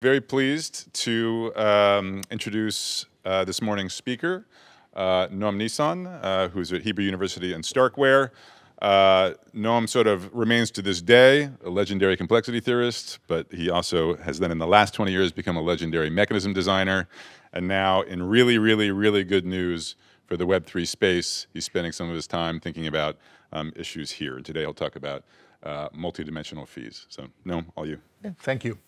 Very pleased to introduce this morning's speaker, Noam Nisan, who's at Hebrew University in Starkware. Noam sort of remains to this day a legendary complexity theorist, but he also has then in the last 20 years become a legendary mechanism designer. And now in really good news for the Web3 space, he's spending some of his time thinking about issues here. And today he'll talk about multidimensional fees. So Noam, all you. Thank you.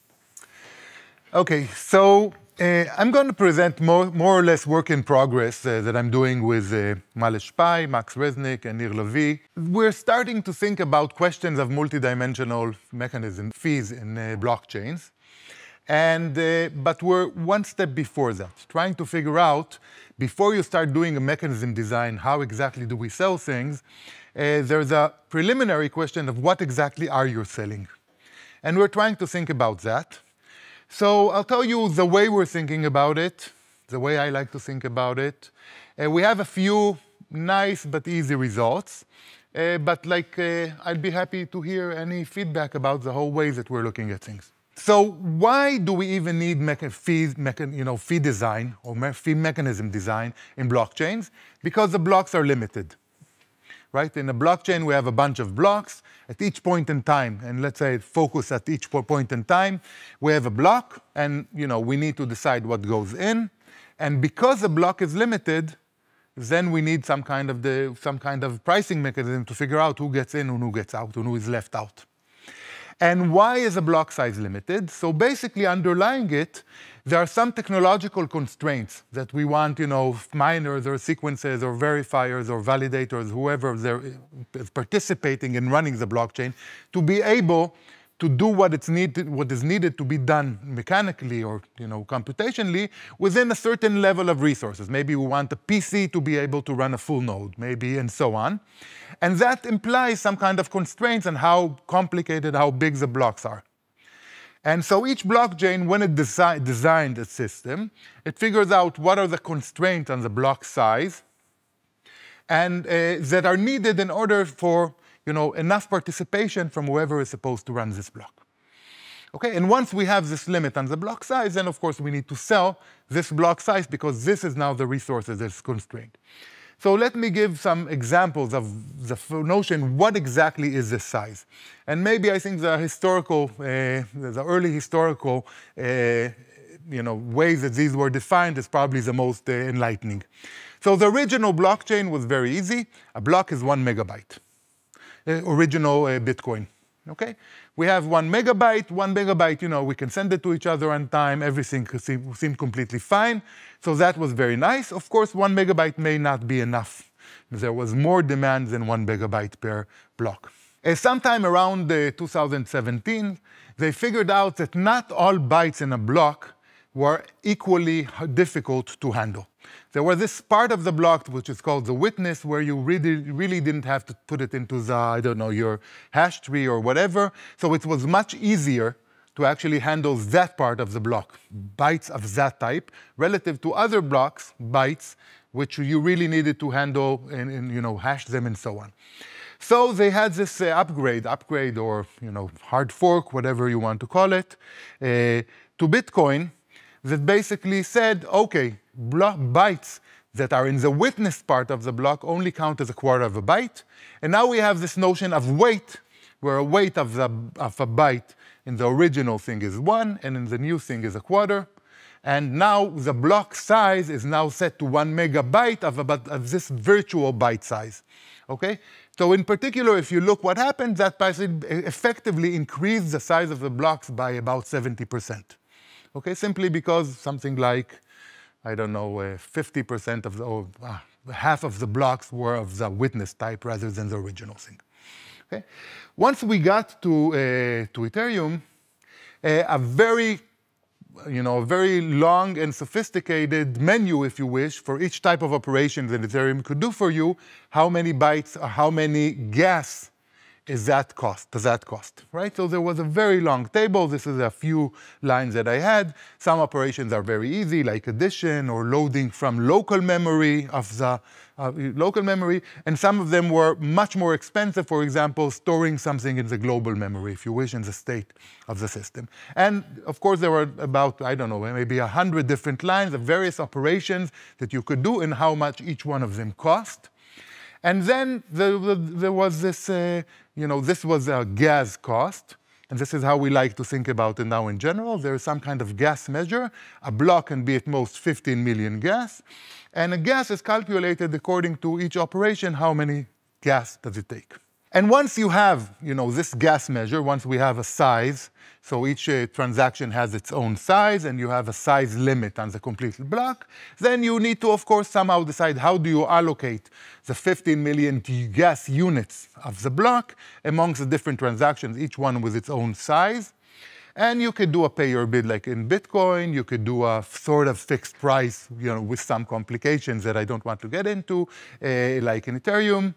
Okay, so I'm going to present more or less work in progress that I'm doing with Male Shpai, Max Resnick, and Nir Lavi. We're starting to think about questions of multidimensional mechanism fees in blockchains. But we're one step before that, trying to figure out, before you start doing a mechanism design, how exactly do we sell things, there's a preliminary question of what exactly are you selling? And we're trying to think about that. So I'll tell you the way we're thinking about it, the way I like to think about it. We have a few nice but easy results. But I'd be happy to hear any feedback about the whole way that we're looking at things. So why do we even need fee design or fee mechanism design in blockchains? Because the blocks are limited. Right? In a blockchain, we have a bunch of blocks at each point in time. And let's say focus at each point in time. We have a block, and we need to decide what goes in. And because the block is limited, then we need some kind of pricing mechanism to figure out who gets in and who gets out and who is left out. And why is a block size limited? So basically underlying it, there are some technological constraints that we want, miners or sequences or verifiers or validators, whoever is participating in running the blockchain, to be able to do what is needed to be done mechanically or computationally within a certain level of resources. Maybe we want a PC to be able to run a full node, maybe, and so on. And that implies some kind of constraints on how complicated, how big the blocks are. And so each blockchain, when it designed a system, it figures out what are the constraints on the block size and that are needed in order for enough participation from whoever is supposed to run this block. Okay, and once we have this limit on the block size, then of course we need to sell this block size because this is now the resources that's constrained. So let me give some examples of the notion, what exactly is this size? And maybe I think the early historical ways that these were defined is probably the most enlightening. So the original blockchain was very easy. A block is 1 megabyte. Original Bitcoin. Okay, we have 1 megabyte. 1 megabyte, we can send it to each other on time. Everything seemed completely fine. So that was very nice. Of course, 1 megabyte may not be enough. There was more demand than 1 megabyte per block. Sometime around 2017, they figured out that not all bytes in a block were equally difficult to handle. There was this part of the block which is called the witness, where you really didn't have to put it into the, your hash tree or whatever. So it was much easier to actually handle that part of the block, bytes of that type, relative to other blocks, bytes, which you really needed to handle and hash them and so on. So they had this upgrade or hard fork, whatever you want to call it, to Bitcoin, that basically said, okay, bytes that are in the witness part of the block only count as 1/4 of a byte. And now we have this notion of weight, where a weight of a byte in the original thing is 1, and in the new thing is 1/4. And now the block size is now set to 1 megabyte of this virtual byte size. Okay? So in particular, if you look what happened, that effectively increased the size of the blocks by about 70%. Okay, simply because something like, I don't know, 50% of half of the blocks were of the witness type rather than the original thing. Okay, once we got to Ethereum, a very long and sophisticated menu, if you wish, for each type of operation that Ethereum could do for you, how many bytes, or how many gas is that cost, does that cost, right? So there was a very long table. This is a few lines that I had. Some operations are very easy, like addition or loading from local memory of the local memory, and some of them were much more expensive, for example, storing something in the global memory, if you wish, in the state of the system. And of course, there were about, I don't know, maybe 100 different lines of various operations that you could do and how much each one of them cost. And then there was this, this was a gas cost. And this is how we like to think about it now in general. There is some kind of gas measure. A block can be at most 15 million gas. And a gas is calculated according to each operation, how many gas does it take. And once you have this gas measure, once we have a size, so each transaction has its own size, and you have a size limit on the complete block, then you need to, of course, somehow decide how do you allocate the 15 million gas units of the block amongst the different transactions, each one with its own size. And you could do a pay or bid like in Bitcoin. You could do a sort of fixed price, with some complications that I don't want to get into, like in Ethereum.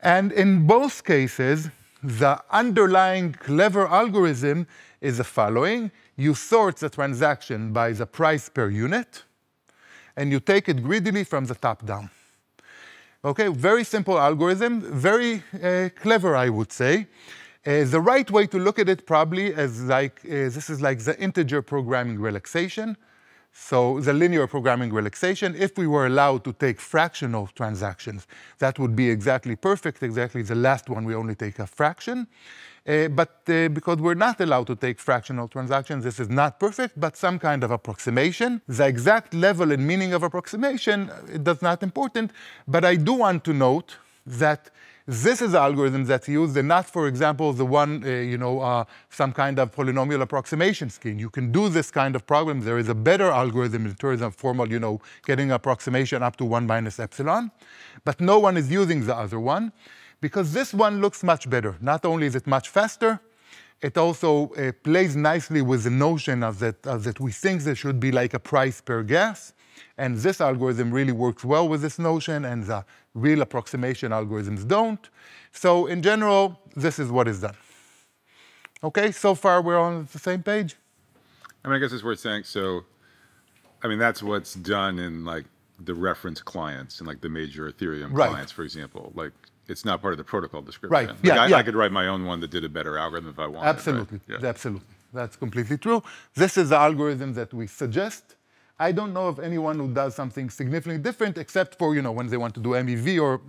And in both cases, the underlying clever algorithm is the following. You sort the transaction by the price per unit, and you take it greedily from the top down. Okay, very simple algorithm, very clever, I would say. The right way to look at it probably is like, this is like the integer programming relaxation. So the linear programming relaxation, if we were allowed to take fractional transactions, that would be exactly perfect, exactly the last one, we only take a fraction. But because we're not allowed to take fractional transactions, this is not perfect, but some kind of approximation. The exact level and meaning of approximation, it does not important, but I do want to note that this is the algorithm that's used, and not, for example, the one, some kind of polynomial approximation scheme. You can do this kind of problem. There is a better algorithm in terms of formal, getting approximation up to 1 minus epsilon. But no one is using the other one, because this one looks much better. Not only is it much faster, it also plays nicely with the notion of that we think there should be like a price per gas. And this algorithm really works well with this notion, and the real approximation algorithms don't. So in general, this is what is done. Okay, so far we're on the same page? I guess it's worth saying, so, that's what's done in like the reference clients and like the major Ethereum clients, for example. Like, it's not part of the protocol description. Right, yeah, I could write my own one that did a better algorithm if I wanted. Absolutely, right? Yeah. Absolutely. That's completely true. This is the algorithm that we suggest. I don't know of anyone who does something significantly different, except for when they want to do MEV or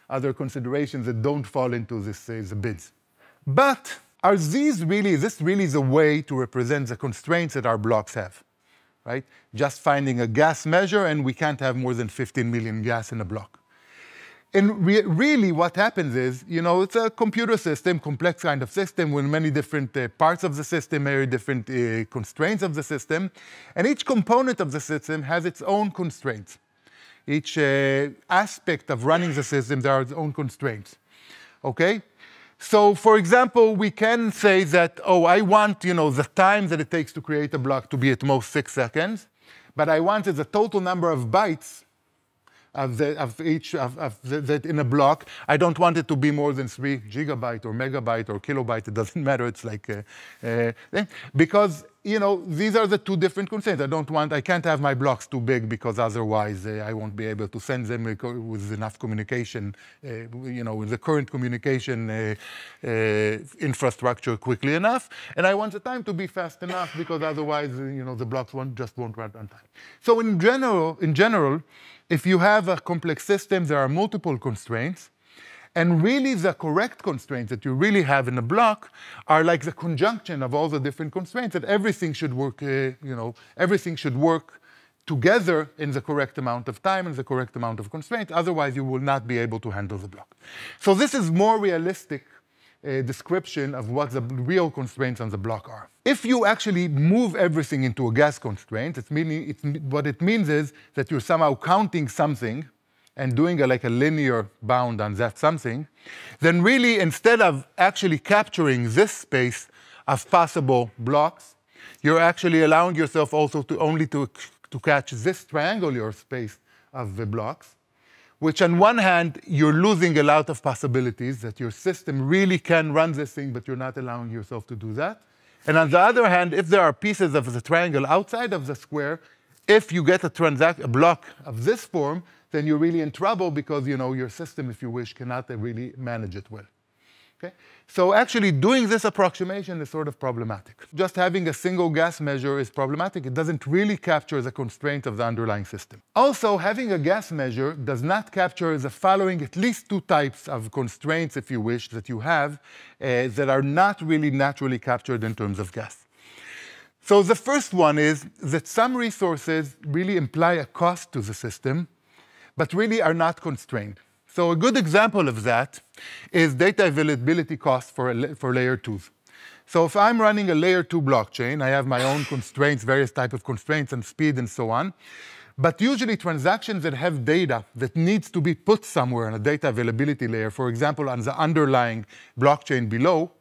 other considerations that don't fall into this the bids. But is this really the way to represent the constraints that our blocks have? Right? Just finding a gas measure, and we can't have more than 15 million gas in a block. And really what happens is, it's a computer system, complex kind of system with many different parts of the system, very different constraints of the system. And each component of the system has its own constraints. Each aspect of running the system, there are its own constraints. Okay? So for example, we can say that, I want the time that it takes to create a block to be at most 6 seconds. But I wanted the total number of bytes that in a block. I don't want it to be more than 3 gigabyte or megabyte or kilobyte. It doesn't matter. It's like because these are the two different constraints. I can't have my blocks too big, because otherwise I won't be able to send them with enough communication, with the current communication infrastructure quickly enough. And I want the time to be fast enough, because otherwise the blocks won't run on time. So in general, if you have a complex system, there are multiple constraints. And really, the correct constraints that you really have in a block are like the conjunction of all the different constraints, that everything should work, everything should work together in the correct amount of time and the correct amount of constraints. Otherwise, you will not be able to handle the block. So this is more realistic description of what the real constraints on the block are. If you actually move everything into a gas constraint, what it means is that you're somehow counting something and doing like a linear bound on that something, then really instead of actually capturing this space of possible blocks, you're actually allowing yourself also to catch this triangular space of the blocks, which on one hand, you're losing a lot of possibilities that your system really can run this thing, but you're not allowing yourself to do that. And on the other hand, if there are pieces of the triangle outside of the square, if you get a block of this form, then you're really in trouble because your system, if you wish, cannot really manage it well. Okay? So actually doing this approximation is sort of problematic. Just having a single gas measure is problematic. It doesn't really capture the constraint of the underlying system. Also, having a gas measure does not capture the following at least two types of constraints, if you wish, that you have that are not really naturally captured in terms of gas. So the first one is that some resources really imply a cost to the system, but really are not constrained. So a good example of that is data availability cost for layer 2s. So if I'm running a layer 2 blockchain, I have my own constraints, various types of constraints and speed and so on. But usually transactions that have data that needs to be put somewhere on a data availability layer, for example, on the underlying blockchain below,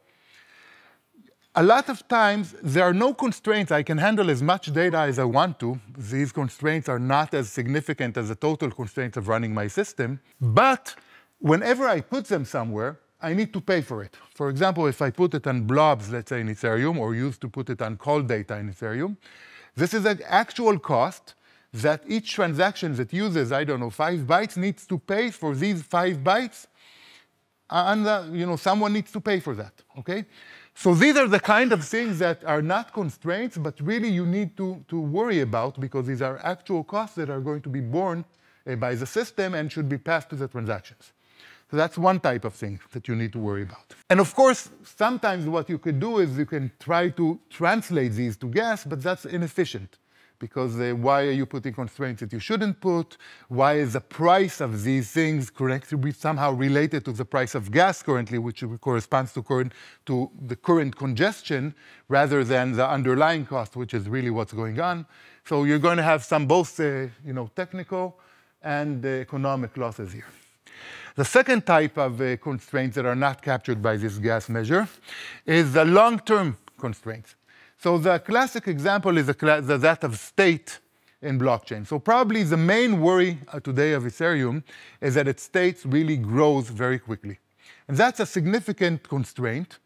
a lot of times, there are no constraints. I can handle as much data as I want to. These constraints are not as significant as the total constraints of running my system. But whenever I put them somewhere, I need to pay for it. For example, if I put it on blobs, let's say in Ethereum, or used to put it on call data in Ethereum, this is an actual cost that each transaction that uses, I don't know, 5 bytes needs to pay for these 5 bytes. And someone needs to pay for that, okay? So these are the kind of things that are not constraints, but really you need to worry about because these are actual costs that are going to be borne by the system and should be passed to the transactions. So that's one type of thing that you need to worry about. And of course, sometimes what you could do is you can try to translate these to gas, but that's inefficient. Because why are you putting constraints that you shouldn't put? Why is the price of these things correctly somehow related to the price of gas currently, which corresponds to the current congestion, rather than the underlying cost, which is really what's going on? So you're going to have some both technical and economic losses here. The second type of constraints that are not captured by this gas measure is the long-term constraints. So the classic example is that of state in blockchain. So probably the main worry today of Ethereum is that its state really grows very quickly. And that's a significant constraint.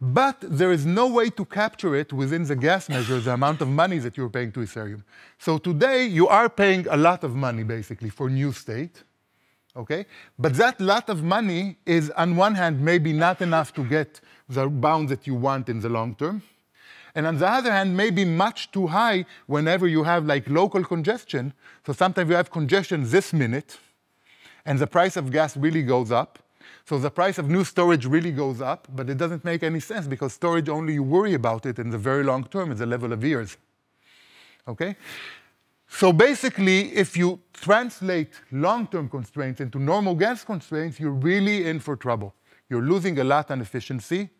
But there is no way to capture it within the gas measure, the amount of money that you're paying to Ethereum. So today, you are paying a lot of money, basically, for new state. Okay? But that lot of money is, on one hand, maybe not enough to get the bound that you want in the long term. And on the other hand, maybe much too high whenever you have like local congestion. So sometimes you have congestion this minute, and the price of gas really goes up. So the price of new storage really goes up, but it doesn't make any sense because storage only you worry about it in the very long term, at the level of years. Okay? So basically, if you translate long-term constraints into normal gas constraints, you're really in for trouble. You're losing a lot on efficiency.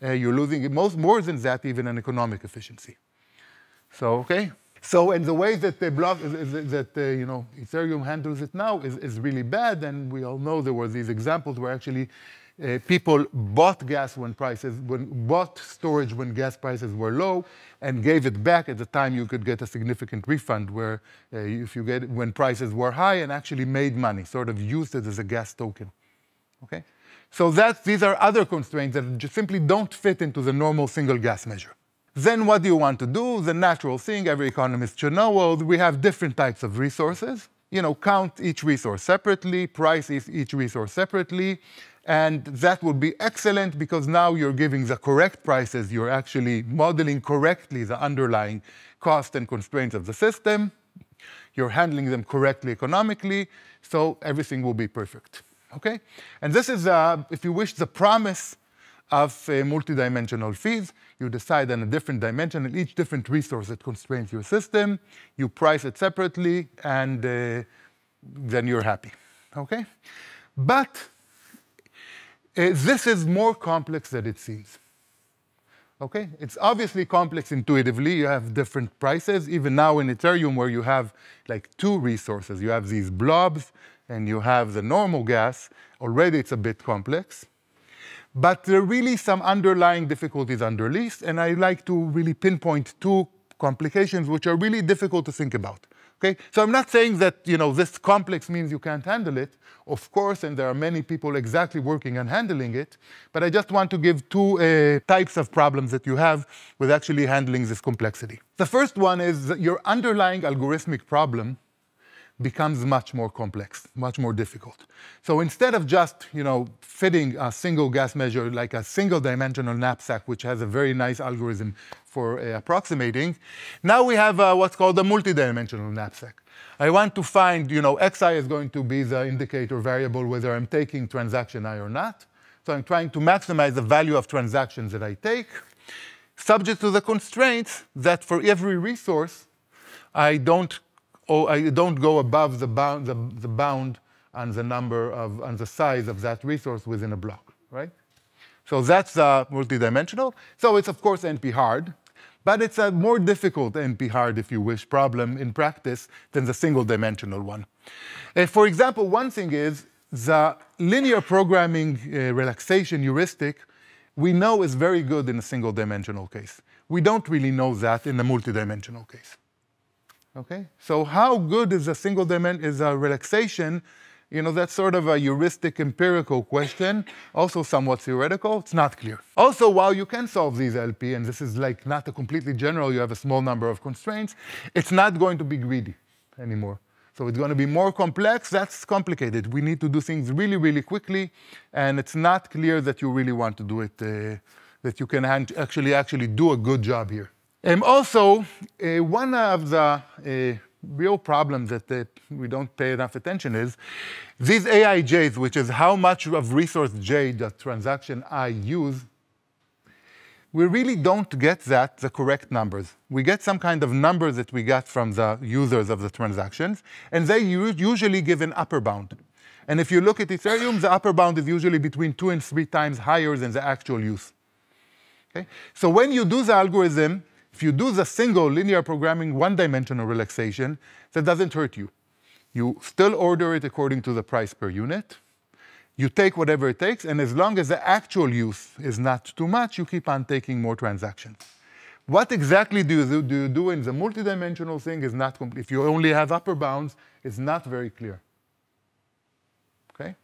You're losing more than that, even in economic efficiency. So, okay? So, and the way that Ethereum handles it now is really bad. And we all know there were these examples where actually people bought gas bought storage when gas prices were low, and gave it back at the time you could get a significant refund. Where if you get it when prices were high, and actually made money, sort of used it as a gas token. Okay. So these are other constraints that just simply don't fit into the normal single gas measure. Then what do you want to do? The natural thing, every economist should know, well, we have different types of resources. Count each resource separately, price each resource separately, and that would be excellent because now you're giving the correct prices. You're actually modeling correctly the underlying cost and constraints of the system. You're handling them correctly economically, so everything will be perfect. Okay? And this is, if you wish, the promise of multidimensional fees. You decide on a different dimension and each different resource that constrains your system. You price it separately, and then you're happy. Okay? But this is more complex than it seems. Okay? It's obviously complex intuitively. You have different prices. Even now in Ethereum, where you have like 2 resources, you have these blobs, and you have the normal gas, already it's a bit complex. But there are really some underlying difficulties underneath, and I like to really pinpoint 2 complications which are really difficult to think about. Okay? So I'm not saying that this complex means you can't handle it, of course, and there are many people exactly working on handling it, but I just want to give two types of problems that you have with actually handling this complexity. The first one is that your underlying algorithmic problem becomes much more complex, much more difficult. So instead of just fitting a single gas measure like a single dimensional knapsack, which has a very nice algorithm for approximating, now we have what's called a multidimensional knapsack. I want to find, xi is going to be the indicator variable whether I'm taking transaction I or not. So I'm trying to maximize the value of transactions that I take, subject to the constraints that for every resource, I don't go above the bound on the on the size of that resource within a block, right? So that's multidimensional. So it's of course NP hard, but it's a more difficult NP hard, if you wish, problem in practice than the single dimensional one. For example, one thing is the linear programming relaxation heuristic we know is very good in a single dimensional case. We don't really know that in a multidimensional case. Okay, so how good is a single dimension, is a relaxation? That's sort of a heuristic empirical question, also somewhat theoretical. It's not clear. Also, while you can solve these LP, and this is like not a completely general, you have a small number of constraints, it's not going to be greedy anymore. So it's going to be more complex. That's complicated. We need to do things really, really quickly, and it's not clear that you really want to do it, that you can actually do a good job here. Also, one of the real problems that we don't pay enough attention is these AIJs, which is how much of resource J the transaction I use, we really don't get the correct numbers. We get some kind of numbers that we got from the users of the transactions, and they usually give an upper bound. And if you look at Ethereum, the upper bound is usually between 2 and 3 times higher than the actual use. Okay? So when you do the algorithm, if you do the single linear programming one-dimensional relaxation, that doesn't hurt you. You still order it according to the price per unit. You take whatever it takes, and as long as the actual use is not too much, you keep on taking more transactions. What exactly do you do in the multidimensional thing is not complete. If you only have upper bounds, it's not very clear. Okay?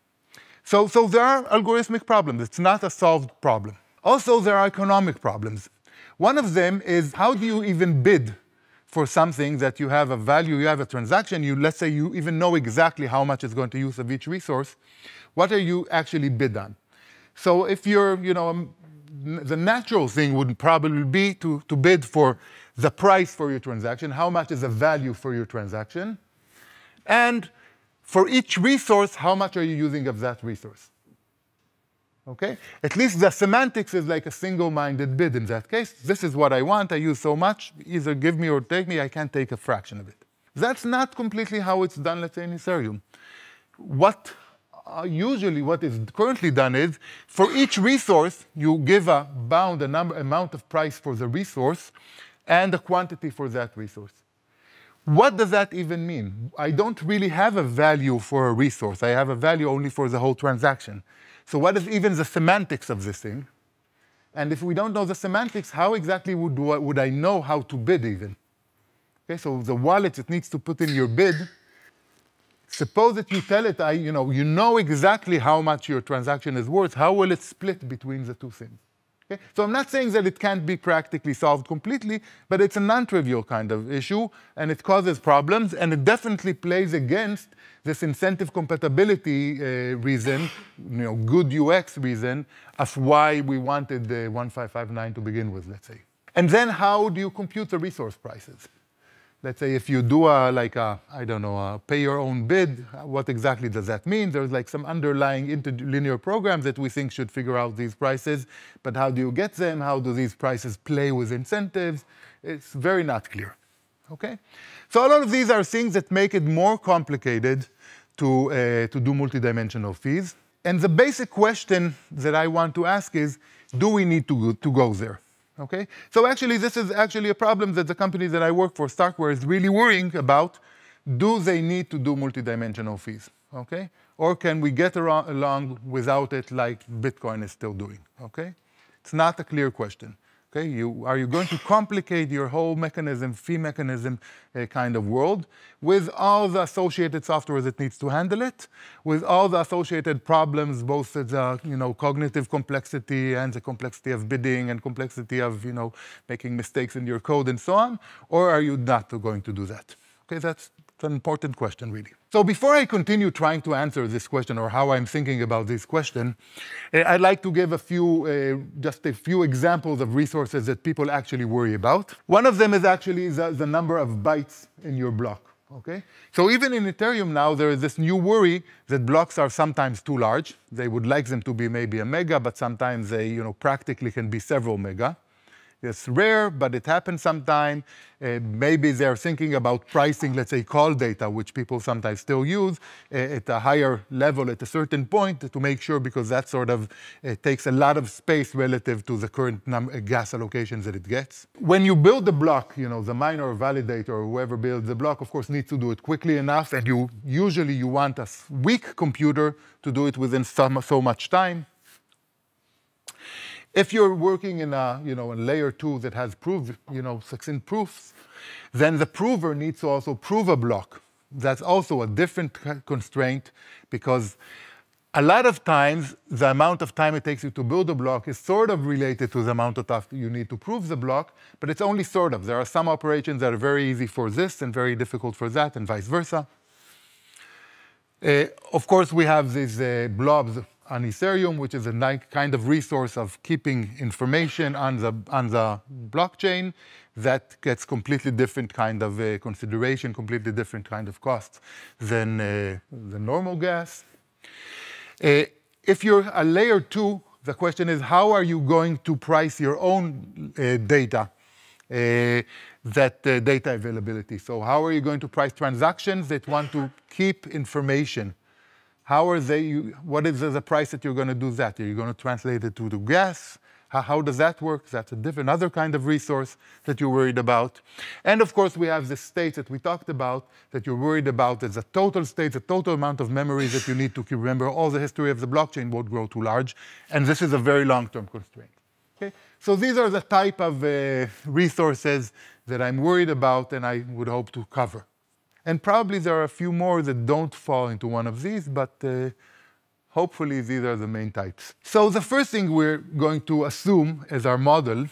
So there are algorithmic problems. It's not a solved problem. Also, there are economic problems. One of them is how do you even bid for something that you have a value, you have a transaction, let's say you even know exactly how much it's going to use of each resource. What are you actually bid on? So if you're, the natural thing would probably be to bid for the price for your transaction, how much is the value for your transaction, and for each resource, how much are you using of that resource? Okay? At least the semantics is like a single-minded bid in that case. This is what I want. I use so much. Either give me or take me. I can't take a fraction of it. That's not completely how it's done, let's say, in Ethereum. Usually what is currently done is, for each resource, you give a bound, amount of price for the resource, and a quantity for that resource. What does that even mean? I don't really have a value for a resource. I have a value only for the whole transaction. So what is even the semantics of this thing? And if we don't know the semantics, how exactly would I know how to bid even? Okay, so the wallet, it needs to put in your bid. Suppose that you tell it, you know exactly how much your transaction is worth. How will it split between the two things? Okay? So I'm not saying that it can't be practically solved completely, but it's a non-trivial kind of issue, and it causes problems, and it definitely plays against this incentive compatibility reason, good UX reason, of why we wanted the 1559 to begin with, let's say. And then how do you compute the resource prices? Let's say if you do a pay your own bid, what exactly does that mean? There's like some underlying interlinear programs that we think should figure out these prices, but how do you get them? How do these prices play with incentives? It's very not clear, okay? So a lot of these are things that make it more complicated to do multidimensional fees. And the basic question that I want to ask is, do we need to go there? Okay? So actually, this is actually a problem that the company that I work for, Starkware, is really worrying about. Do they need to do multidimensional fees? Okay? Or can we get along without it like Bitcoin is still doing? Okay? It's not a clear question. Okay, are you going to complicate your whole mechanism, fee mechanism kind of world with all the associated software that needs to handle it, with all the associated problems, both the cognitive complexity and the complexity of bidding and complexity of making mistakes in your code and so on, or are you not going to do that? Okay, that's an important question, really. So before I continue trying to answer this question or how I'm thinking about this question, I'd like to give just a few examples of resources that people actually worry about. One of them is actually the number of bytes in your block. Okay? So even in Ethereum now, there is this new worry that blocks are sometimes too large. They would like them to be maybe a mega, but sometimes they practically can be several mega. It's rare, but it happens sometime. Maybe they're thinking about pricing, let's say, call data, which people sometimes still use, at a higher level at a certain point to make sure, because that sort of takes a lot of space relative to the current gas allocations that it gets. When you build the block, the miner or validator or whoever builds the block, of course, needs to do it quickly enough, and usually you want a weak computer to do it within so much time. If you're working in a layer 2 that has succinct proofs, then the prover needs to also prove a block. That's also a different constraint, because a lot of times the amount of time it takes you to build a block is sort of related to the amount of time you need to prove the block, but it's only sort of. There are some operations that are very easy for this and very difficult for that, and vice versa. Of course, we have these blobs on Ethereum, which is a kind of resource of keeping information on the blockchain that gets completely different kind of consideration, completely different kind of costs than the normal gas. If you're a layer 2, the question is, how are you going to price your own data, data availability? So how are you going to price transactions that want to keep information? What is the price that you're going to do that? Are you going to translate it to the gas? How does that work? That's another kind of resource that you're worried about. And of course, we have the states that we talked about that you're worried about. There's a total state, the total amount of memory that you need to remember. All the history of the blockchain won't grow too large. And this is a very long-term constraint. Okay? So these are the type of resources that I'm worried about and I would hope to cover. And probably there are a few more that don't fall into one of these, but hopefully these are the main types. So the first thing we're going to assume as our model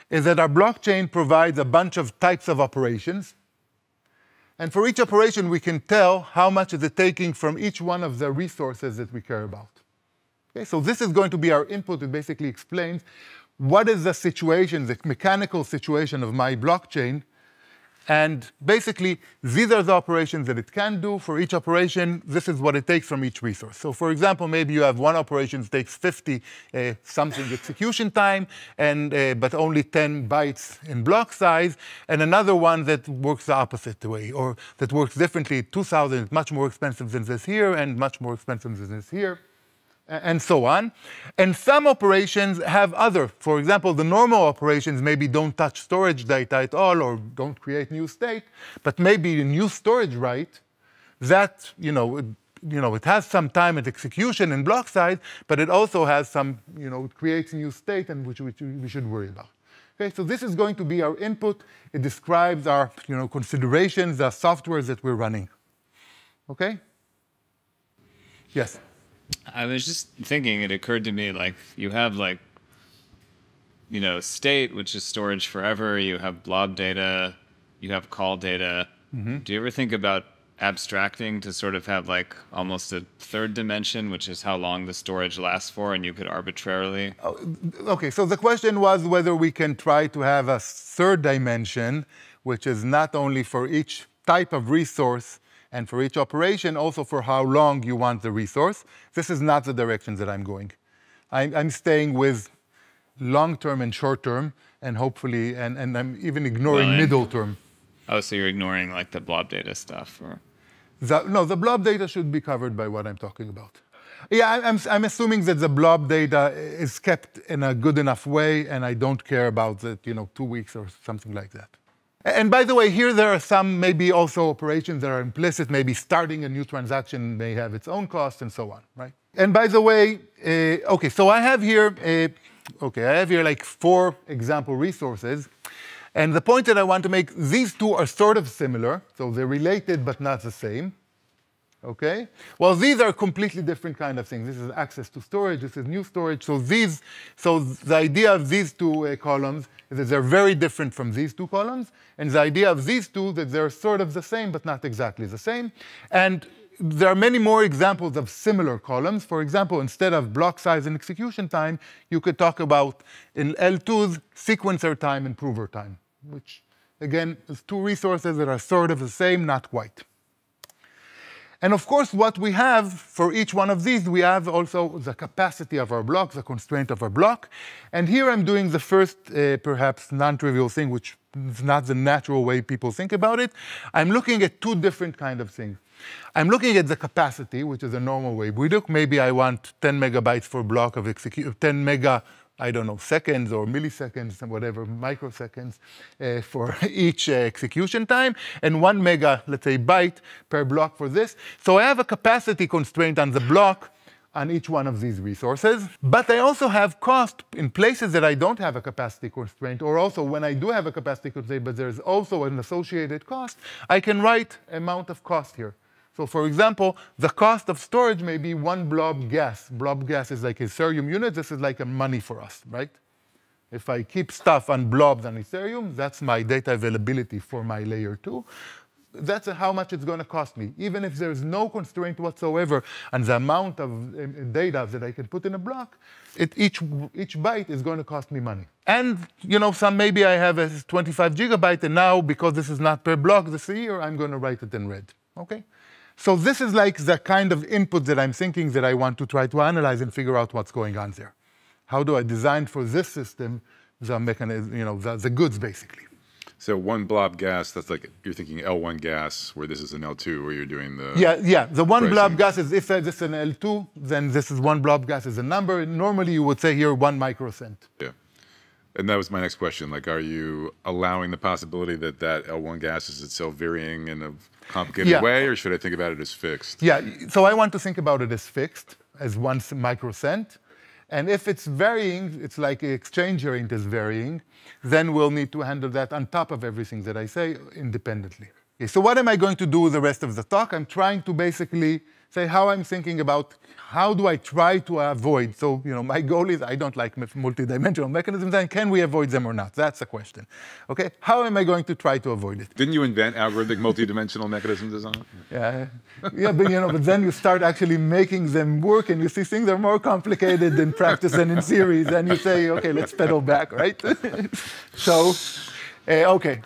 is that our blockchain provides a bunch of types of operations. And for each operation, we can tell how much is it taking from each one of the resources that we care about. Okay, so this is going to be our input. It basically explains what is the situation, the mechanical situation of my blockchain. And basically, these are the operations that it can do. For each operation, this is what it takes from each resource. So for example, maybe you have one operation that takes 50 something execution time, but only 10 bytes in block size, and another one that works the opposite way, or that works differently. 2,000 is much more expensive than this here, and much more expensive than this here, and so on. And some operations have other. For example, the normal operations maybe don't touch storage data at all or don't create new state, but maybe a new storage right that, it has some time at execution and block size, but it also has some, it creates new state and which we should worry about. Okay, so this is going to be our input. It describes our, considerations, the softwares that we're running. Okay? Yes? I was just thinking, it occurred to me, you have state, which is storage forever. You have blob data. You have call data. Mm-hmm. Do you ever think about abstracting to sort of have almost a third dimension, which is how long the storage lasts for, and you could arbitrarily? Okay, so the question was whether we can try to have a third dimension, which is not only for each type of resource, and for each operation, also for how long you want the resource. This is not the direction that I'm going. I'm staying with long-term and short-term, and hopefully, and I'm even ignoring middle-term. Oh, so you're ignoring the blob data stuff? Or? No, the blob data should be covered by what I'm talking about. Yeah, I'm assuming that the blob data is kept in a good enough way, and I don't care about the 2 weeks or something like that. And by the way, here there are some maybe also operations that are implicit. Maybe starting a new transaction may have its own cost and so on, right? And by the way, okay, so I have here Okay, I have here like 4 example resources. And the point that I want to make, these two are sort of similar. So they're related, but not the same. Okay? Well, these are completely different kind of things. This is access to storage. This is new storage. So the idea of these 2 columns is that they're very different from these 2 columns. And the idea of these 2 that they're sort of the same, but not exactly the same. And there are many more examples of similar columns. For example, instead of block size and execution time, you could talk about, in L2s, sequencer time and prover time, which, again, is 2 resources that are sort of the same, not quite. And of course, what we have for each one of these, we have also the capacity of our block, the constraint of our block. And here I'm doing the first, perhaps non-trivial thing, which is not the natural way people think about it. I'm looking at 2 different kind of things. I'm looking at the capacity, which is a normal way we look. Maybe I want 10 megabytes for a block of execution, 10 mega, I don't know, seconds or milliseconds, whatever, microseconds for each execution time, and 1 mega, let's say, byte per block for this. So I have a capacity constraint on the block on each one of these resources. But I also have cost in places that I don't have a capacity constraint, or also when I do have a capacity constraint, but there's also an associated cost, I can write amount of cost here. So for example, the cost of storage may be 1 blob gas. Blob gas is like Ethereum unit. This is like a money for us, right? If I keep stuff on blobs on Ethereum, that's my data availability for my layer 2. That's how much it's going to cost me. Even if there's no constraint whatsoever on the amount of data that I can put in a block, each byte is going to cost me money. And maybe I have a 25 gigabyte, and now, because this is not per block this year, I'm going to write it in red. Okay? So this is like the kind of input that I'm thinking that I want to try to analyze and figure out what's going on there. How do I design for this system the mechanism, the goods, basically? So 1 blob gas, that's like you're thinking L1 gas, where this is an L2, where you're doing the Yeah. The 1 pricing. blob gas is, if this is an L2, then this is 1 blob gas is a number. Normally, you would say here 1 microcent. Yeah. And that was my next question. Like, are you allowing the possibility that L1 gas is itself varying in a complicated way, or should I think about it as fixed? Yeah, so I want to think about it as fixed, as 1 microcent. And if it's varying, it's like the exchange rate is varying, then we'll need to handle that on top of everything that I say independently. Okay, so what am I going to do with the rest of the talk? I'm trying to basically say how I'm thinking about how do I try to avoid. So my goal is I don't like multidimensional mechanisms, and can we avoid them or not? That's the question. Okay, how am I going to try to avoid it? Didn't you invent algorithmic multidimensional mechanism design? Yeah, but then you start actually making them work, and you see things are more complicated in practice than in theory. Then you say, okay, let's pedal back, right? So, okay.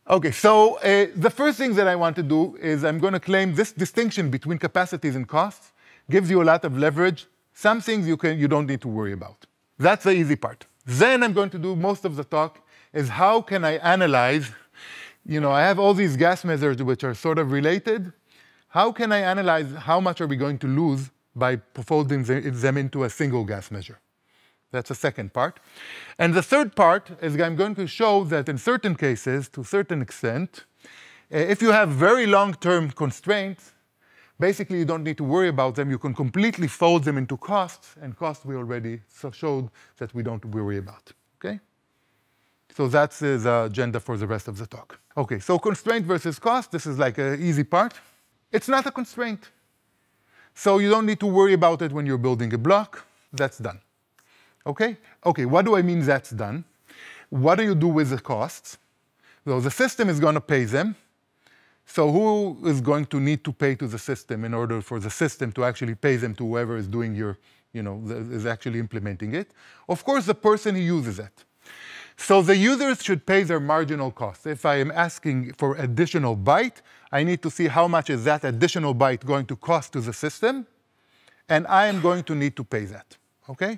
Okay, so the first thing that I want to do is I'm going to claim this distinction between capacities and costs gives you a lot of leverage. Some things you don't need to worry about. That's the easy part. Then I'm going to do most of the talk is how can I analyze, I have all these gas measures which are sort of related. How can I analyze how much are we going to lose by folding them into a single gas measure? That's the second part. And the third part is I'm going to show that in certain cases, to a certain extent, if you have very long-term constraints, basically you don't need to worry about them. You can completely fold them into costs, and costs we already showed that we don't worry about. Okay? So that's the agenda for the rest of the talk. Okay, so constraint versus cost, this is like an easy part. It's not a constraint. So you don't need to worry about it when you're building a block. That's done. Okay? Okay, what do I mean that's done? What do you do with the costs? So the system is going to pay them. So who is going to need to pay to the system in order for the system to actually pay them to whoever is doing is actually implementing it? Of course, the person who uses it. So the users should pay their marginal cost. If I am asking for additional byte, I need to see how much is that additional byte going to cost to the system, and I am going to need to pay that. Okay?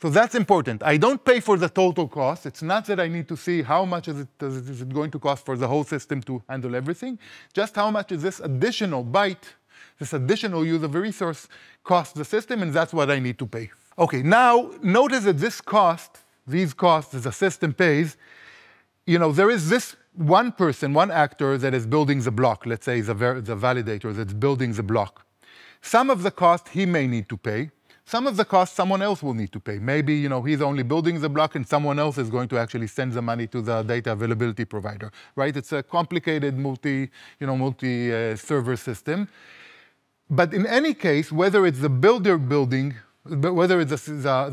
So that's important. I don't pay for the total cost. It's not that I need to see how much is it going to cost for the whole system to handle everything. Just how much is this additional byte, this additional use of a resource cost the system, and that's what I need to pay. Okay, now notice that this cost, these costs that the system pays, there is this one person, one actor that is building the block, let's say the validator that's building the block. Some of the cost he may need to pay. some of the costs someone else will need to pay. Maybe he's only building the block and someone else is going to actually send the money to the data availability provider, right? It's a complicated multi-server system. But in any case, whether it's the builder building, whether it's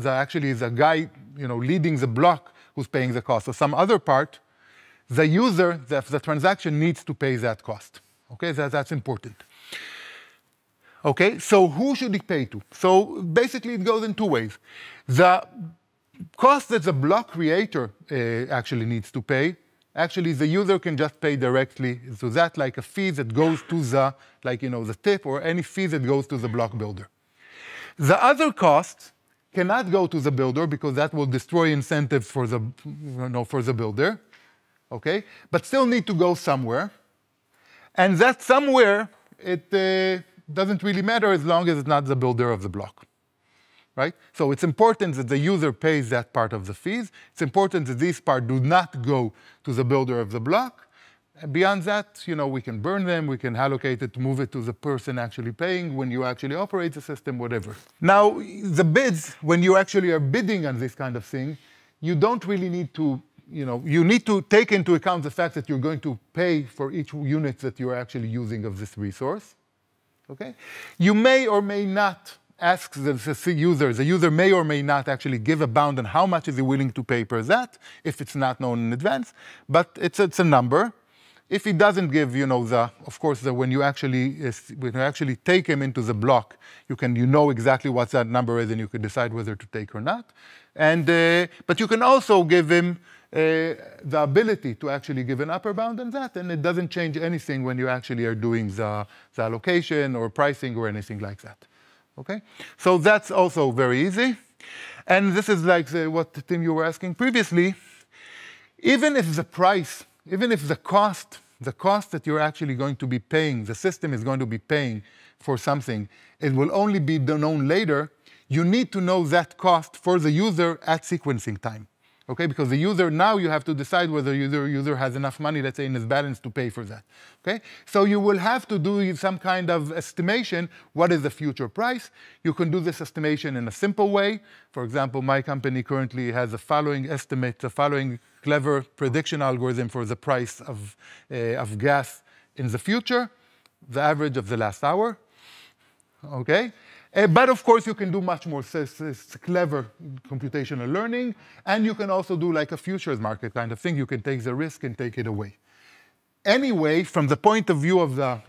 actually the guy leading the block who's paying the cost, or some other part, the user, the transaction needs to pay that cost. Okay, that's important. Okay, so who should it pay to? So basically it goes in two ways. The cost that the block creator actually needs to pay, actually the user can just pay directly to that, like a fee that goes to the, the tip, or any fee that goes to the block builder. The other costs cannot go to the builder because that will destroy incentives for the, for the builder, okay? But still need to go somewhere. And that somewhere, it doesn't really matter as long as it's not the builder of the block, right? So it's important that the user pays that part of the fees. It's important that these parts do not go to the builder of the block. And beyond that, we can burn them, we can allocate it, move it to the person actually paying when you actually operate the system, whatever. Now, the bids, when you actually are bidding on this kind of thing, you don't really need to, you need to take into account the fact that you're going to pay for each unit that you're actually using of this resource, okay? You may or may not ask the user. The user may or may not actually give a bound on how much is he willing to pay per that, if it's not known in advance, but it's a number. If he doesn't give, of course, when you actually take him into the block, you know exactly what that number is, and you can decide whether to take or not. And but you can also give him the ability to actually give an upper bound on that, and it doesn't change anything when you actually are doing the allocation or pricing or anything like that. Okay, so that's also very easy. And this is like what Tim you were asking previously. Even if the price, even if the cost that you're actually going to be paying, the system is going to be paying for something, it will only be known later, you need to know that cost for the user at sequencing time. Okay, because the user, now you have to decide whether the user has enough money, let's say, in his balance to pay for that. Okay, so you will have to do some kind of estimation. What is the future price? You can do this estimation in a simple way. For example, my company currently has the following estimate, the following clever prediction algorithm for the price of gas in the future, the average of the last hour. Okay. But of course, you can do much more clever computational learning, and you can also do like a futures market kind of thing. You can take the risk and take it away. Anyway, from the point of view of the,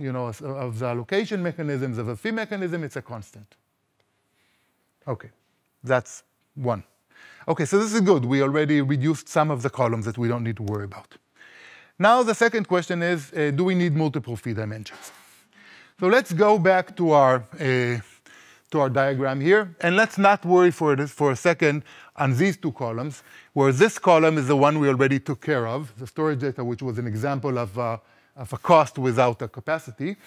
of the allocation mechanisms, of a fee mechanism, it's a constant. Okay, that's one. Okay, so this is good. We already reduced some of the columns that we don't need to worry about. Now the second question is, do we need multiple fee dimensions? So let's go back to our diagram here, and let's not worry for a second on these two columns, where this column is the one we already took care of, the storage data, which was an example of a cost without a capacity.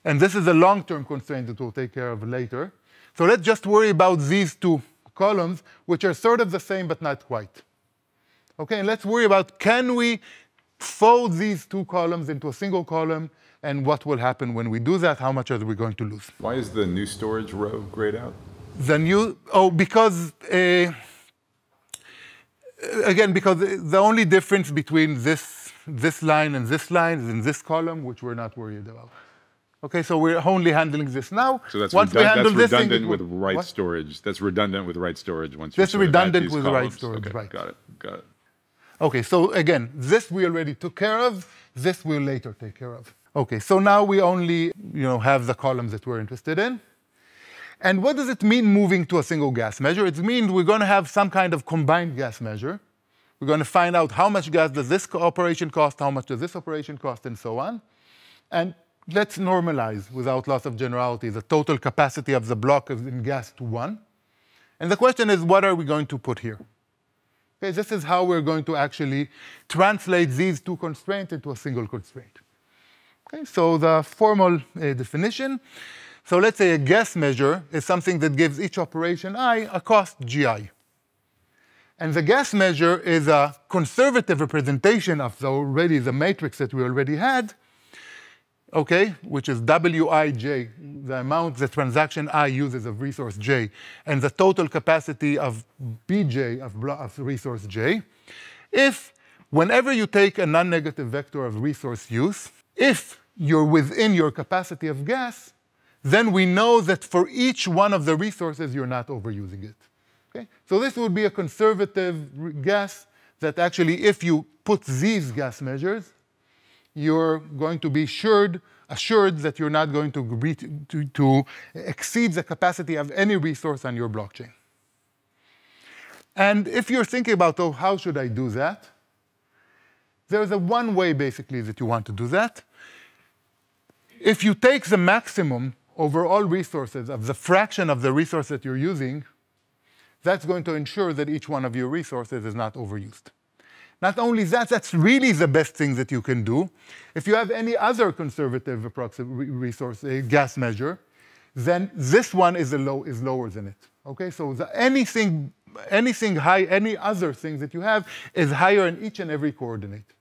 And this is a long-term constraint that we'll take care of later. So let's just worry about these two columns, which are sort of the same but not quite. Okay, and let's worry about, can we fold these two columns into a single column, and what will happen when we do that? How much are we going to lose? Why is the new storage row grayed out? The new, because, again, because the only difference between this line and this line is in this column, which we're not worried about. Okay, so we're only handling this now. So that's, redundant with write storage. That's redundant with write storage. Once that's redundant with write storage, okay, right. Got it. Okay, so again, this we already took care of. This we'll later take care of. Okay, so now we only have the columns that we're interested in. And what does it mean moving to a single gas measure? It means we're going to have some kind of combined gas measure. We're going to find out how much gas does this operation cost, how much does this operation cost, and so on. And let's normalize, without loss of generality, the total capacity of the block in gas to 1. And the question is, what are we going to put here? Okay, this is how we're going to actually translate these two constraints into a single constraint. Okay, so the formal definition. So let's say a gas measure is something that gives each operation I a cost gi. And the gas measure is a conservative representation of the matrix that we already had. okay, which is Wij, the amount the transaction I uses of resource J, and the total capacity of Bj of resource J, if whenever you take a non-negative vector of resource use, if you're within your capacity of gas, then we know that for each one of the resources, you're not overusing it. Okay? So this would be a conservative guess that actually, if you put these gas measures, you're going to be assured that you're not going to exceed the capacity of any resource on your blockchain. And if you're thinking about, oh, how should I do that? There's a one way, basically, that you want to do that. If you take the maximum over all resources of the fraction of the resource that you're using, that's going to ensure that each one of your resources is not overused. Not only that, that's really the best thing that you can do. If you have any other conservative resource gas measure, then this one is lower than it. Okay, so anything high, any other thing that you have is higher in each and every coordinate.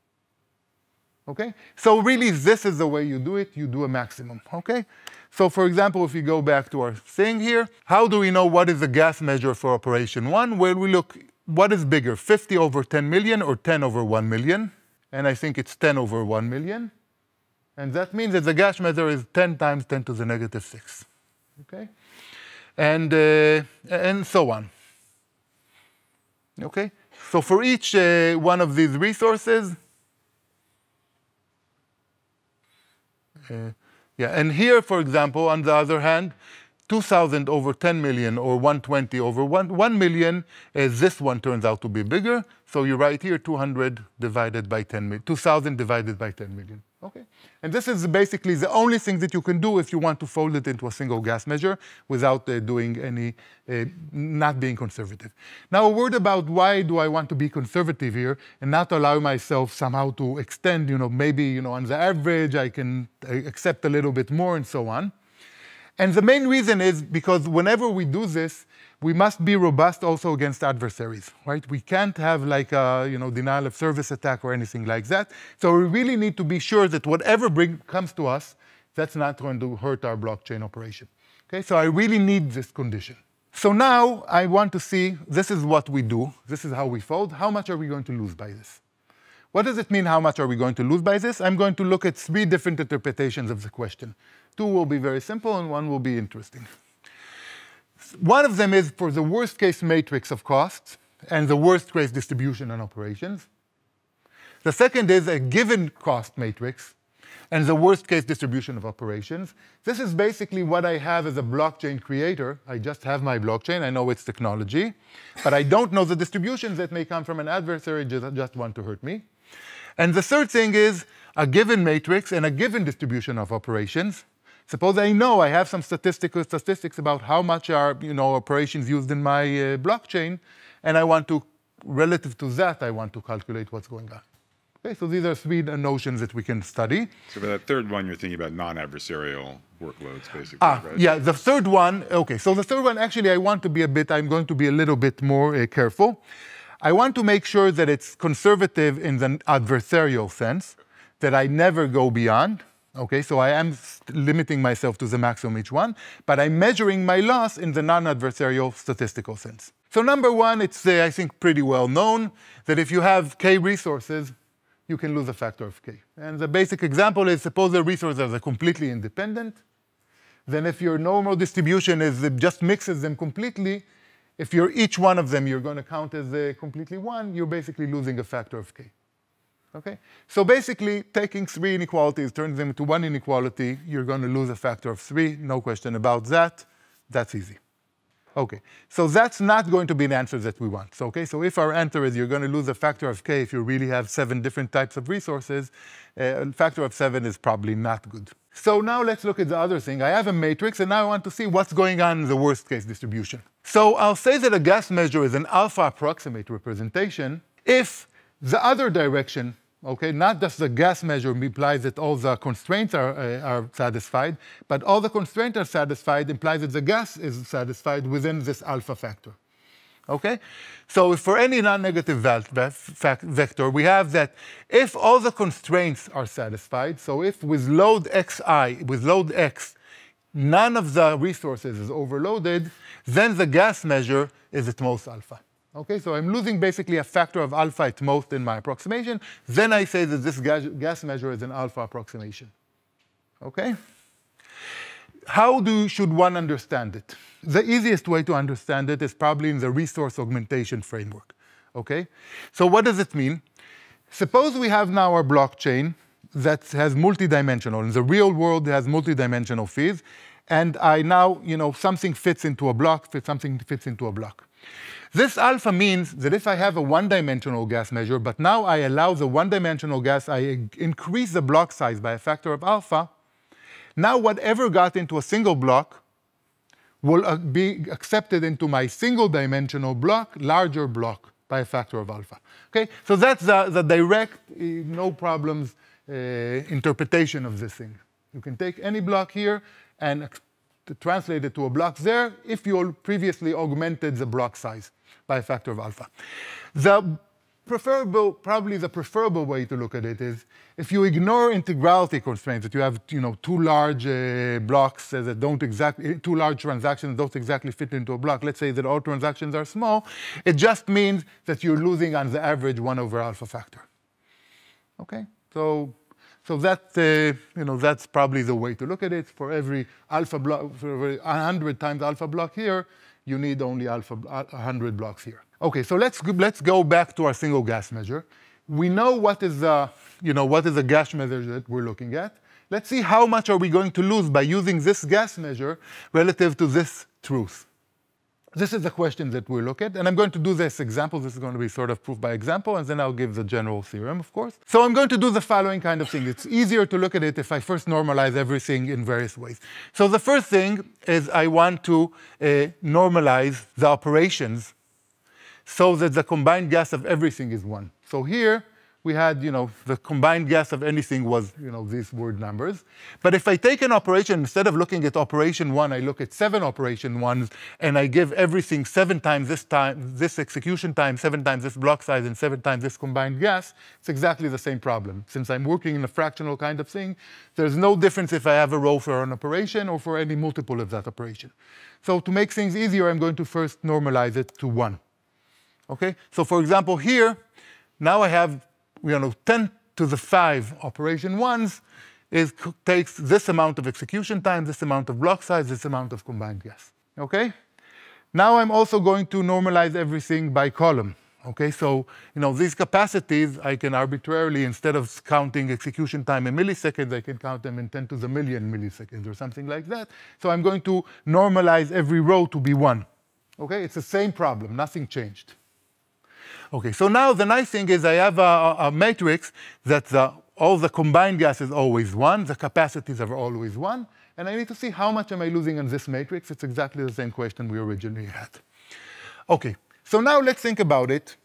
Okay, so really this is the way you do it. You do a maximum. Okay, so for example, if you go back to our thing here, how do we know what is the gas measure for operation 1? Well, we look. What is bigger, 50 over 10 million or 10 over 1 million? And I think it's 10 over 1 million. And that means that the gas measure is 10 times 10 to the negative 6. Okay? And so on. Okay? So for each one of these resources, and here, for example, on the other hand, 2,000 over 10 million or 120 over 1 million, this one turns out to be bigger. So you write here 200 divided by 10 million, 2,000 divided by 10 million. Okay? And this is basically the only thing that you can do if you want to fold it into a single gas measure without doing any, not being conservative. Now a word about why do I want to be conservative here and not allow myself somehow to extend, maybe, on the average I can accept a little bit more and so on. And the main reason is because whenever we do this, we must be robust also against adversaries, right? We can't have like a denial of service attack or anything like that. So we really need to be sure that whatever comes to us, that's not going to hurt our blockchain operation. Okay, so I really need this condition. So now I want to see, this is what we do. This is how we fold. How much are we going to lose by this? What does it mean, how much are we going to lose by this? I'm going to look at 3 different interpretations of the question. 2 will be very simple, and 1 will be interesting. One of them is for the worst case matrix of costs and the worst case distribution on operations. The second is a given cost matrix and the worst case distribution of operations. This is basically what I have as a blockchain creator. I just have my blockchain. I know its technology, but I don't know the distributions that may come from an adversary just want to hurt me. And the third thing is a given matrix and a given distribution of operations. Suppose I know I have some statistics about how much are operations used in my blockchain, and I want to, relative to that, I want to calculate what's going on. Okay, so these are 3 notions that we can study. So for that third one, you're thinking about non-adversarial workloads, basically, right? Yeah, the third one, okay, so the third one, actually, I'm going to be a little bit more careful. I want to make sure that it's conservative in the adversarial sense, that I never go beyond. Okay, so I am limiting myself to the maximum each one, but I'm measuring my loss in the non-adversarial statistical sense. So number 1, it's, I think, pretty well known that if you have k resources, you can lose a factor of k. And the basic example is, suppose the resources are completely independent, then if your normal distribution is it just mixes them completely, if you're each one of them, you're going to count as completely 1, you're basically losing a factor of k. Okay? So basically, taking 3 inequalities, turning them into 1 inequality, you're going to lose a factor of 3. No question about that. That's easy. Okay, so that's not going to be an answer that we want. So, okay, so if our answer is you're going to lose a factor of k if you really have 7 different types of resources, a factor of 7 is probably not good. So now let's look at the other thing. I have a matrix, and now I want to see what's going on in the worst case distribution. So I'll say that a gas measure is an alpha approximate representation if the other direction, okay, not just the gas measure implies that all the constraints are satisfied, but all the constraints are satisfied implies that the gas is satisfied within this alpha factor. Okay? So for any non-negative vector, we have that if all the constraints are satisfied, so if with load xi, with load x, none of the resources is overloaded, then the gas measure is at most alpha. Okay, so I'm losing basically a factor of alpha at most in my approximation. Then I say that this gas measure is an alpha approximation. Okay? How should one understand it? The easiest way to understand it is probably in the resource augmentation framework. Okay? So what does it mean? Suppose we have now our blockchain that has multidimensional. In the real world, it has multidimensional feeds. And I now, something fits into a block, something fits into a block. This alpha means that if I have a one-dimensional gas measure, but now I allow the one-dimensional gas, I increase the block size by a factor of alpha, now whatever got into a single block will be accepted into my single-dimensional block, larger block, by a factor of alpha. Okay? So that's the direct, no problems interpretation of this thing. You can take any block here and translate it to a block there if you previously augmented the block size by a factor of alpha. Probably the preferable way to look at it is if you ignore integrality constraints, that you have two large blocks that don't exactly, two large transactions don't exactly fit into a block. Let's say that all transactions are small. It just means that you're losing on the average 1 over alpha factor. Okay, so that that's probably the way to look at it. For every alpha block, for every 100 times alpha block here, you need only 100 blocks here. Okay, so let's go back to our single gas measure. We know what is the gas measure that we're looking at. Let's see how much are we going to lose by using this gas measure relative to this truth. This is the question that we look at, and I'm going to do this example. This is going to be sort of proof by example, and then I'll give the general theorem, of course. So I'm going to do the following kind of thing. It's easier to look at it if I first normalize everything in various ways. So the first thing is I want to normalize the operations so that the combined gas of everything is 1. So here we had, the combined gas of anything was, these word numbers. But if I take an operation, instead of looking at operation 1, I look at 7 operation 1s, and I give everything 7 times this execution time, 7 times this block size, and 7 times this combined gas, it's exactly the same problem. Since I'm working in a fractional kind of thing, there's no difference if I have a row for an operation or for any multiple of that operation. So to make things easier, I'm going to first normalize it to 1. Okay? So for example, here, now I have 10 to the 5 operation 1s takes this amount of execution time, this amount of block size, this amount of combined gas. Okay? Now I'm also going to normalize everything by column. Okay? So these capacities, I can arbitrarily, instead of counting execution time in milliseconds, I can count them in 10 to the million milliseconds or something like that. So I'm going to normalize every row to be 1. Okay? It's the same problem. Nothing changed. Okay, so now the nice thing is I have a matrix that all the combined gas is always 1, the capacities are always 1, and I need to see how much am I losing in this matrix. It's exactly the same question we originally had. Okay, so now let's think about it.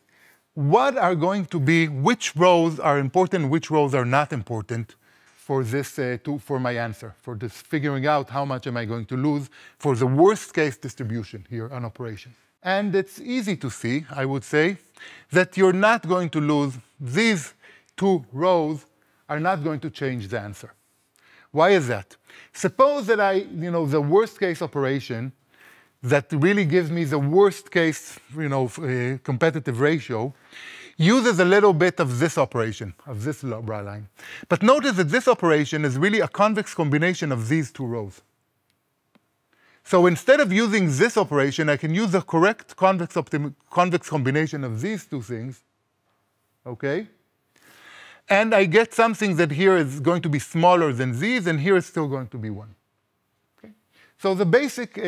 What are going to be, which rows are important, which rows are not important for this, for my answer, for this figuring out how much am I going to lose for the worst case distribution here on operations. And it's easy to see, I would say, that you're not going to lose. These 2 rows are not going to change the answer. Why is that? Suppose that the worst case operation that really gives me the worst case, competitive ratio, uses a little bit of this operation, of this bra line. But notice that this operation is really a convex combination of these 2 rows. So instead of using this operation, I can use the correct convex combination of these 2 things, okay? And I get something that here is going to be smaller than these, and here is still going to be 1. Okay? So the basic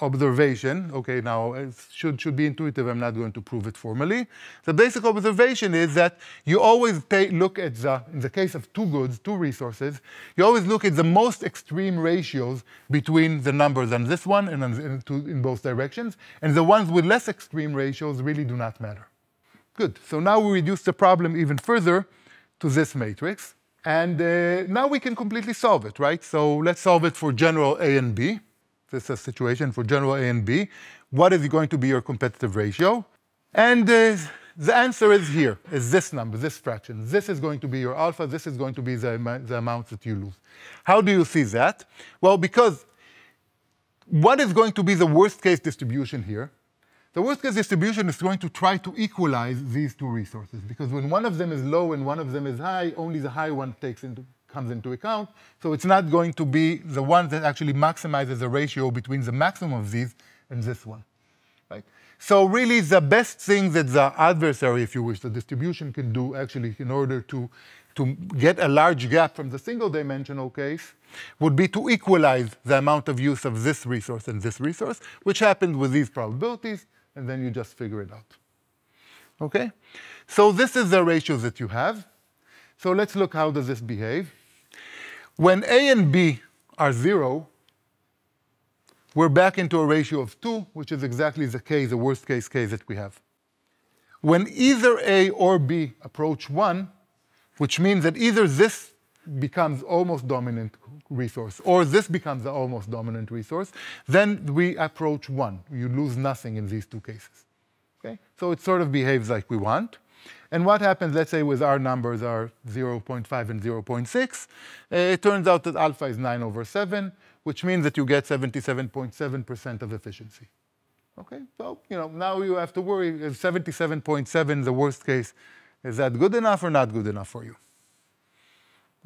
observation, okay, now it should be intuitive. I'm not going to prove it formally. The basic observation is that you always look at in the case of 2 goods, 2 resources, you always look at the most extreme ratios between the numbers on this one and in both directions, and the ones with less extreme ratios really do not matter. Good, so now we reduce the problem even further to this matrix, and now we can completely solve it, right? So let's solve it for general A and B. this is a situation for general A and B, what is going to be your competitive ratio? And the answer is here, is this number, this fraction. This is going to be your alpha. This is going to be the amount that you lose. How do you see that? Well, because what is going to be the worst case distribution here? The worst case distribution is going to try to equalize these two resources, because when one of them is low and one of them is high, only the high one comes into account. So it's not going to be the one that actually maximizes the ratio between the maximum of these and this one. Right? So really the best thing that the adversary, if you wish, the distribution can do actually in order to get a large gap from the single dimensional case would be to equalize the amount of use of this resource and this resource, which happens with these probabilities, and then you just figure it out. Okay? So this is the ratio that you have. So let's look how does this behave. When A and B are 0, we're back into a ratio of 2, which is exactly the case, the worst case that we have. When either A or B approach 1, which means that either this becomes almost dominant resource or this becomes the almost dominant resource, then we approach 1. You lose nothing in these two cases. Okay? So it sort of behaves like we want. And what happens, let's say, with our numbers are 0.5 and 0.6, it turns out that alpha is 9/7, which means that you get 77.7% of efficiency. Okay? So, now you have to worry, is 77.7 the worst case? Is that good enough or not good enough for you?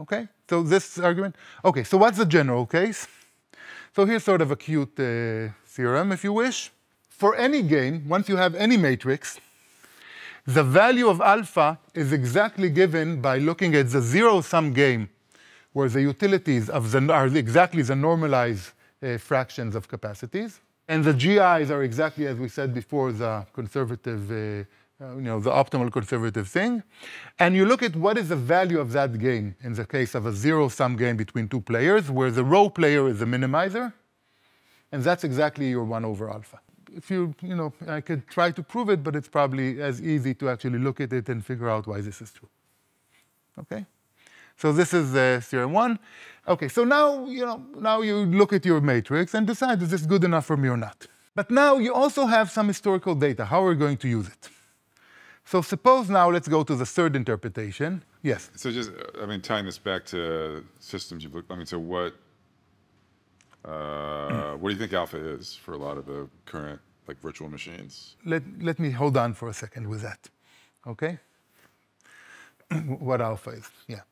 Okay? So this argument. Okay, so what's the general case? So here's sort of a cute theorem, if you wish. For any game, once you have any matrix, the value of alpha is exactly given by looking at the zero-sum game, where the utilities are exactly the normalized fractions of capacities. And the GIs are exactly, as we said before, the conservative, the optimal conservative thing. And you look at what is the value of that game in the case of a zero-sum game between two players, where the row player is the minimizer. And that's exactly your 1/alpha. If I could try to prove it, but it's probably as easy to actually look at it and figure out why this is true. Okay? So this is theorem 1. Okay, so now you look at your matrix and decide, is this good enough for me or not? But now you also have some historical data. How are we going to use it? So suppose now, let's go to the third interpretation. Yes? So just, tying this back to systems you've looked, so what do you think alpha is for a lot of the current virtual machines? Let me hold on for a second with that, okay? What alpha is, yeah.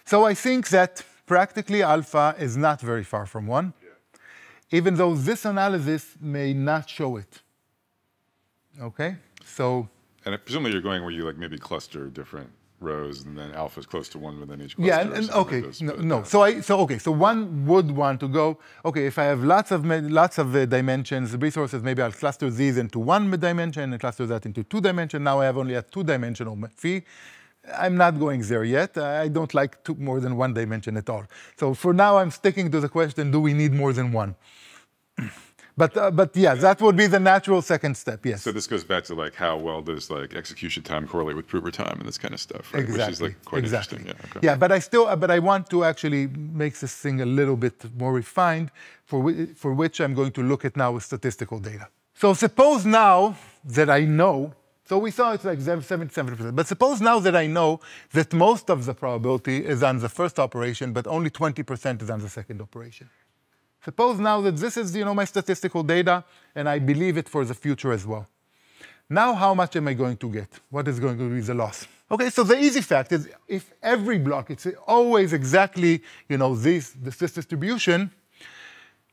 So I think that practically alpha is not very far from 1, even though this analysis may not show it, okay? So. And presumably you're going where you maybe cluster different rows, and then alpha is close to 1 within each cluster. Yeah, and okay, no. So one would want to go, okay, if I have lots of dimensions, resources, maybe I'll cluster these into 1 dimension and cluster that into 2 dimension. Now I have only a 2-dimensional phi. I'm not going there yet. I don't like more than 1 dimension at all. So for now, I'm sticking to the question, do we need more than 1? But yeah, that would be the natural second step, yes. So this goes back to how well does execution time correlate with prover time and this kind of stuff, right? Exactly. Which is quite interesting. Yeah, okay. Yeah, but I want to actually make this thing a little bit more refined, for which I'm going to look at now with statistical data. So suppose now that I know, so we saw it's 77%, but suppose now that I know that most of the probability is on the first operation, but only 20% is on the second operation. Suppose now that this is, my statistical data, and I believe it for the future as well. Now, how much am I going to get? What is going to be the loss? Okay, so the easy fact is, if every block, it's always exactly, this distribution,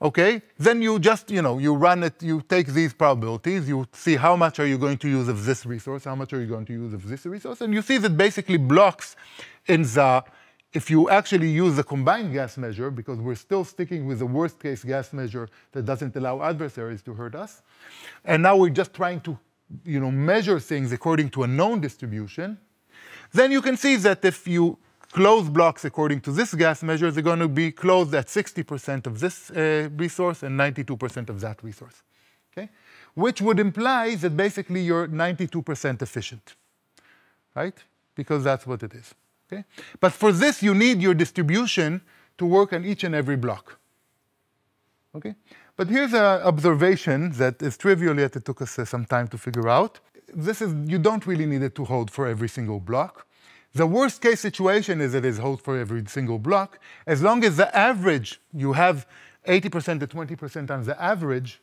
okay, then you just, you run it, you take these probabilities, you see how much are you going to use of this resource, how much are you going to use of this resource, and you see that basically blocks in the, if you actually use the combined gas measure, because we're still sticking with the worst case gas measure that doesn't allow adversaries to hurt us, and now we're just trying to measure things according to a known distribution, then you can see that if you close blocks according to this gas measure, they're going to be closed at 60% of this resource and 92% of that resource, okay? Which would imply that basically you're 92% efficient, right? Because that's what it is. Okay? But for this, you need your distribution to work on each and every block. Okay? But here's an observation that is trivial, yet it took us some time to figure out. You don't really need it to hold for every single block. The worst case situation is it is hold for every single block. As long as the average, you have 80% to 20% on the average,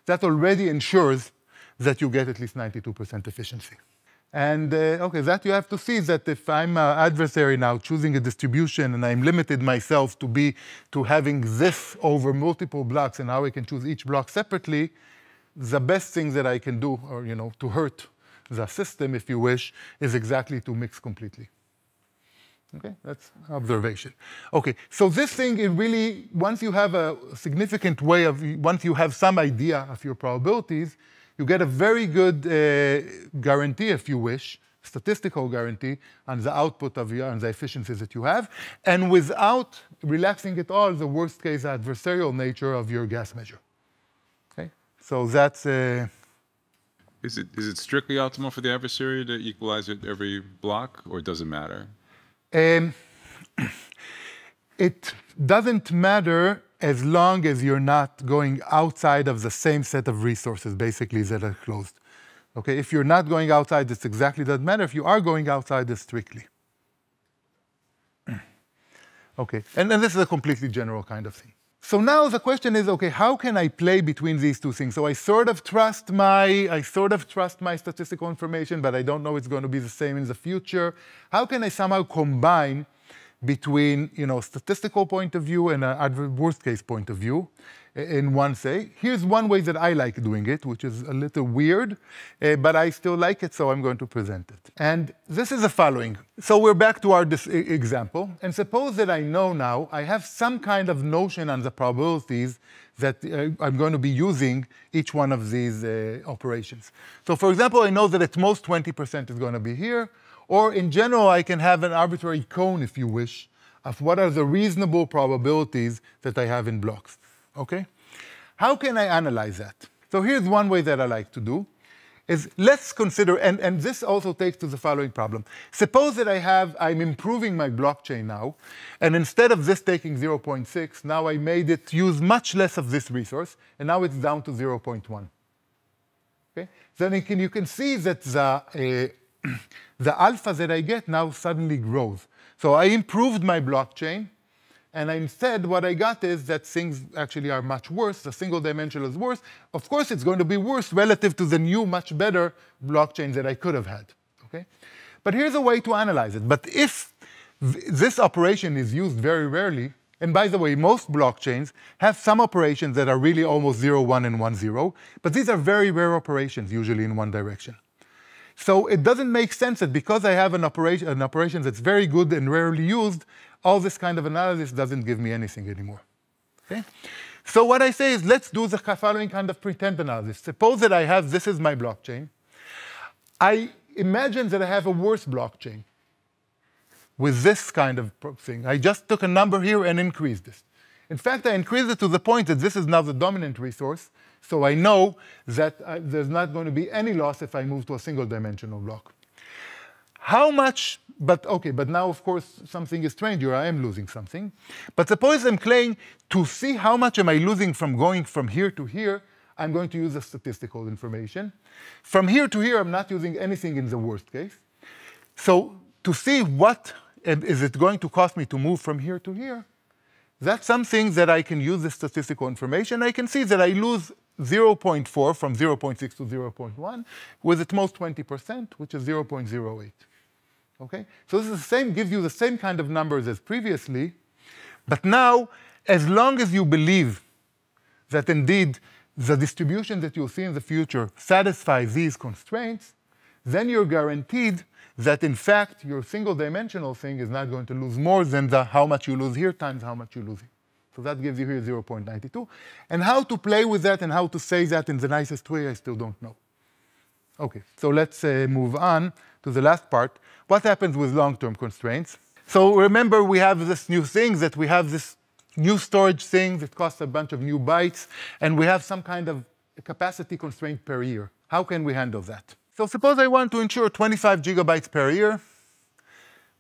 that already ensures that you get at least 92% efficiency. And OK, that you have to see that if I'm an adversary now choosing a distribution and I'm limited myself to having this over multiple blocks and now I can choose each block separately, the best thing that I can do, or to hurt the system, if you wish, is exactly to mix completely. OK, that's observation. OK, so this thing, it really, once you have a significant way of, once you have some idea of your probabilities, you get a very good guarantee, if you wish, statistical guarantee on the output of on the efficiencies that you have, and without relaxing at all the worst case adversarial nature of your gas measure. Okay, so that's. Is it strictly optimal for the adversary to equalize it every block, or does it matter? It doesn't matter as long as you're not going outside of the same set of resources, basically, that are closed. Okay, if you're not going outside, this exactly doesn't matter. If you are going outside, it's strictly. Okay, and this is a completely general kind of thing. So now the question is, okay, how can I play between these two things? So I sort of trust my statistical information, but I don't know it's going to be the same in the future. How can I somehow combine between statistical point of view and a worst case point of view in one say? Here's one way that I like doing it, which is a little weird, but I still like it, so I'm going to present it. And this is the following. So we're back to our example, and suppose that I know now I have some kind of notion on the probabilities that I'm going to be using each one of these operations. So for example, I know that at most 20% is going to be here, or in general, I can have an arbitrary cone, if you wish, of what are the reasonable probabilities that I have in blocks. Okay? How can I analyze that? So here's one way that I like to do, is let's consider, and this also takes to the following problem. Suppose that I'm improving my blockchain now, and instead of this taking 0.6, now I made it use much less of this resource, and now it's down to 0.1. Okay? Then you can see that the alpha that I get now suddenly grows. So I improved my blockchain, and instead what I got is that things actually are much worse. The single dimensional is worse. Of course, it's going to be worse relative to the new, much better blockchain that I could have had. Okay? But here's a way to analyze it. But if this operation is used very rarely, and by the way, most blockchains have some operations that are really almost 0, 1, and 1, 0, but these are very rare operations, usually in one direction. So it doesn't make sense that because I have an operation that's very good and rarely used, all this kind of analysis doesn't give me anything anymore. Okay? So what I say is, let's do the following kind of pretend analysis. Suppose that this is my blockchain. I imagine that I have a worse blockchain with this kind of thing. I just took a number here and increased this. In fact, I increased it to the point that this is now the dominant resource. So I know that there's not going to be any loss if I move to a single dimensional block. How much, but now of course something is strange here, I am losing something. But suppose I'm playing to see how much am I losing from going from here to here, I'm going to use the statistical information. From here to here, I'm not using anything in the worst case. So to see what is it going to cost me to move from here to here, that's something that I can use the statistical information. I can see that I lose 0.4 from 0.6 to 0.1 with at most 20%, which is 0.08. Okay? So this is the same, gives you the same kind of numbers as previously. But now, as long as you believe that indeed the distribution that you'll see in the future satisfies these constraints, then you're guaranteed that in fact your single dimensional thing is not going to lose more than how much you lose here times how much you lose here. So that gives you here 0.92. And how to play with that and how to say that in the nicest way, I still don't know. OK, so let's move on to the last part. What happens with long-term constraints? So remember, we have this new thing, that we have this new storage thing that costs a bunch of new bytes, and we have some kind of capacity constraint per year. How can we handle that? So suppose I want to ensure 25 gigabytes per year.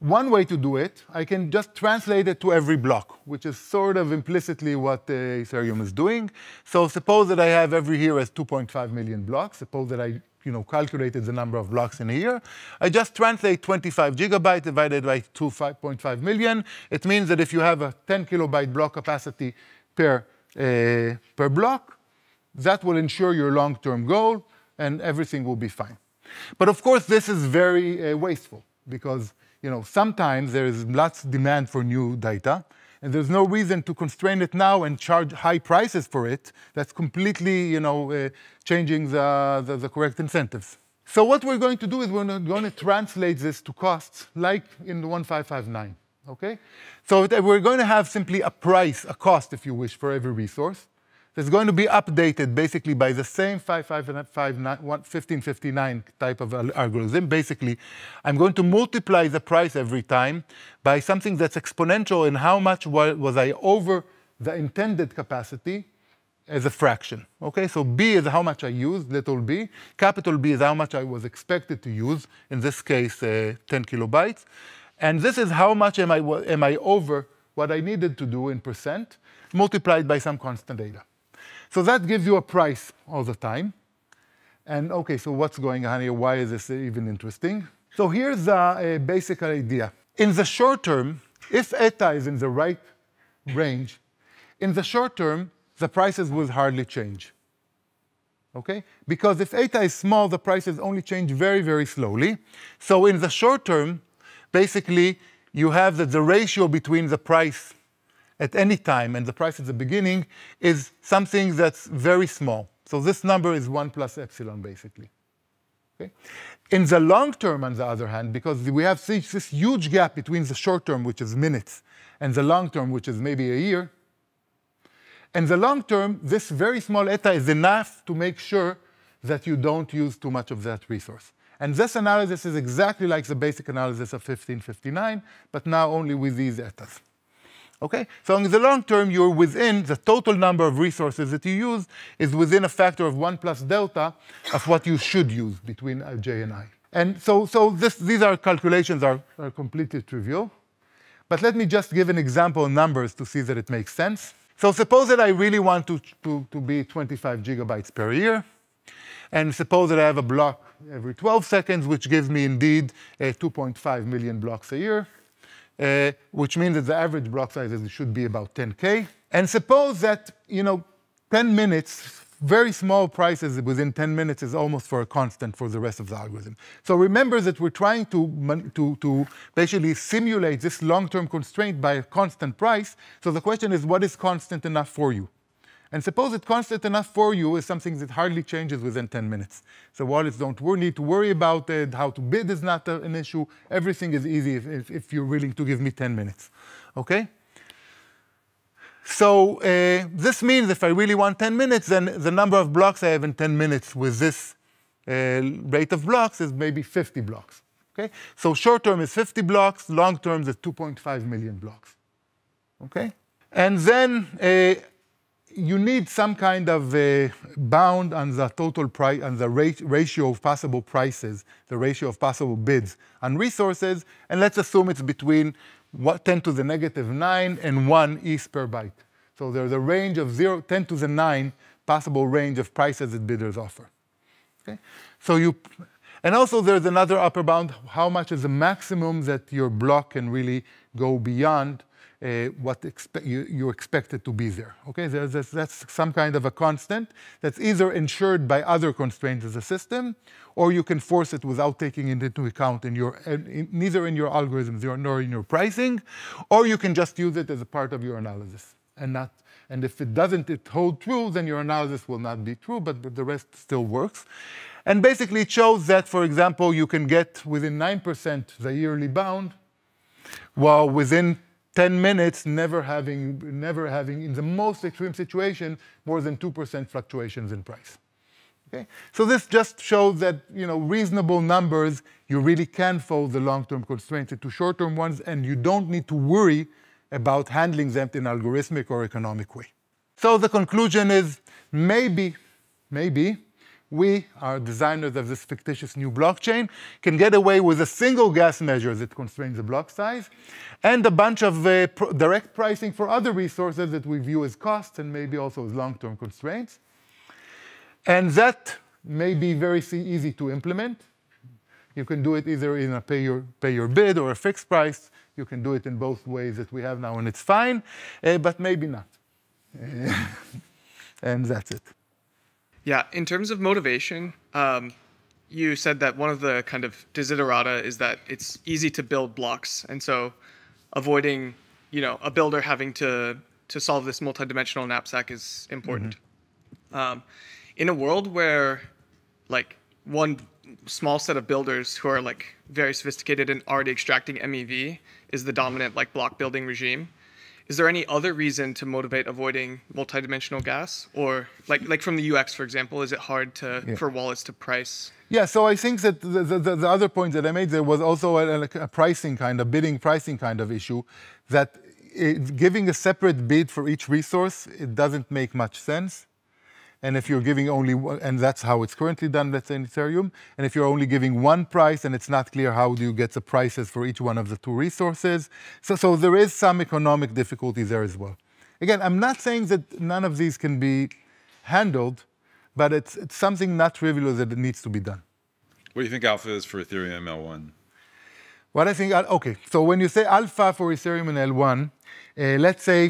One way to do it, I can just translate it to every block, which is sort of implicitly what Ethereum is doing. So suppose that I have every year as 2.5 million blocks. Suppose that I calculated the number of blocks in a year. I just translate 25 gigabytes divided by 5.5 million. It means that if you have a 10 kilobyte block capacity per block, that will ensure your long-term goal, and everything will be fine. But of course, this is very wasteful, because sometimes there is lots of demand for new data, and there's no reason to constrain it now and charge high prices for it. That's completely changing the correct incentives. So what we're going to do is we're going to translate this to costs, like in the 1559. Okay? So we're going to have simply a price, a cost, if you wish, for every resource. That's going to be updated basically by the same 1559 type of algorithm. Basically, I'm going to multiply the price every time by something that's exponential in how much was I over the intended capacity as a fraction. Okay, so B is how much I used, little b. Capital B is how much I was expected to use, in this case, 10 kilobytes. And this is how much am I over what I needed to do in percent, multiplied by some constant data. So that gives you a price all the time. And OK, so what's going on here? Why is this even interesting? So here's a basic idea. In the short term, if eta is in the right range, in the short term, the prices will hardly change. Okay? Because if eta is small, the prices only change very, very slowly. So in the short term, basically, you have that the ratio between the price at any time and the price at the beginning is something that's very small. So this number is 1 plus epsilon, basically. Okay? In the long term, on the other hand, because we have this huge gap between the short term, which is minutes, and the long term, which is maybe a year, in the long term, this very small eta is enough to make sure that you don't use too much of that resource. And this analysis is exactly like the basic analysis of 1559, but now only with these etas. Okay? So in the long term, you're within the total number of resources that you use is within a factor of 1 plus delta of what you should use between j and I. And so these calculations are completely trivial. But let me just give an example in numbers to see that it makes sense. So suppose that I really want to be 25 gigabytes per year. And suppose that I have a block every 12 seconds, which gives me indeed 2.5 million blocks a year. Which means that the average block size should be about 10K. And suppose that 10 minutes, very small prices within 10 minutes is almost for a constant for the rest of the algorithm. So remember that we're trying to basically simulate this long-term constraint by a constant price. So the question is, what is constant enough for you? And suppose that constant enough for you is something that hardly changes within 10 minutes. So wallets don't need to worry about it. How to bid is not an issue. Everything is easy if you're willing to give me 10 minutes. OK? So this means if I really want 10 minutes, then the number of blocks I have in 10 minutes with this rate of blocks is maybe 50 blocks. Okay? So short term is 50 blocks. Long term is 2.5 million blocks. Okay? And then you need some kind of bound on the total price, on the ratio of possible prices, the ratio of possible bids on resources. And let's assume it's between 10 to the negative 9 and 1 ETH per byte. So there's a range of 10 to the 9 possible range of prices that bidders offer. Okay? And also there's another upper bound. How much is the maximum that your block can really go beyond what you expect it to be there. Okay, that's some kind of a constant that's either ensured by other constraints of the system, or you can force it without taking it into account neither in your algorithms nor in your pricing, or you can just use it as a part of your analysis. And if it doesn't hold true, then your analysis will not be true, but the rest still works. And basically it shows that, for example, you can get within 9% the yearly bound, while within 10 minutes, never having, in the most extreme situation, more than 2% fluctuations in price. Okay? So this just shows that reasonable numbers, you really can fold the long-term constraints into short-term ones, and you don't need to worry about handling them in an algorithmic or economic way. So the conclusion is maybe we, our designers of this fictitious new blockchain, can get away with a single gas measure that constrains the block size, and a bunch of direct pricing for other resources that we view as costs and maybe also as long-term constraints. And that may be very easy to implement. You can do it either in a pay your bid or a fixed price. You can do it in both ways that we have now, and it's fine, but maybe not. And that's it. Yeah, in terms of motivation, you said that one of the kind of desiderata is that it's easy to build blocks, and so avoiding, a builder having to solve this multidimensional knapsack is important. Mm-hmm. In a world where, like, one small set of builders who are like very sophisticated and already extracting MEV is the dominant like block building regime, is there any other reason to motivate avoiding multidimensional gas? Or like from the UX, for example, is it hard for wallets to price? Yeah, so I think that the other point that I made, there was also a pricing kind of, bidding pricing kind of issue, that giving a separate bid for each resource, it doesn't make much sense. And if you're giving only one, and that's how it's currently done, let's say in Ethereum, and if you're only giving one price and it's not clear how do you get the prices for each one of the two resources. So there is some economic difficulty there as well. Again, I'm not saying that none of these can be handled, but it's something not trivial that it needs to be done. What do you think alpha is for Ethereum L1? What I think, okay, so when you say alpha for Ethereum and L1, let's say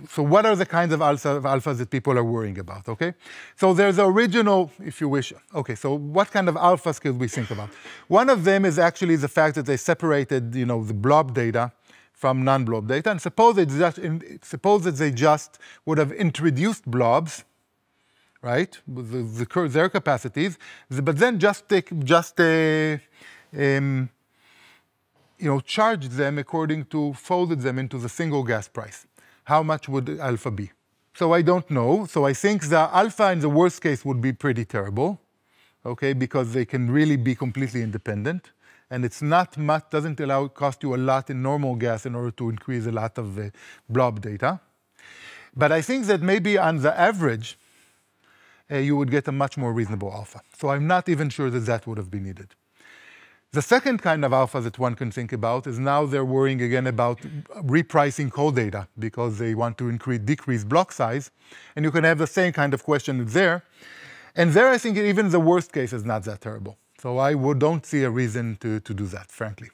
so what are the kinds of alphas that people are worrying about, okay? So there's the original, if you wish, okay, so what kind of alphas could we think about? One of them is actually the fact that they separated, the blob data from non-blob data, and suppose that they just would have introduced blobs, right, with their capacities, but then charged them folded them into the single gas price. How much would alpha be? So I don't know. So I think the alpha in the worst case would be pretty terrible, okay, because they can really be completely independent. And it's not much, doesn't cost you a lot in normal gas in order to increase a lot of the blob data. But I think that maybe on the average, you would get a much more reasonable alpha. So I'm not even sure that that would have been needed. The second kind of alpha that one can think about is now they're worrying again about repricing cold data because they want to decrease block size. And you can have the same kind of question there. And there, I think even the worst case is not that terrible. So I don't see a reason to do that, frankly.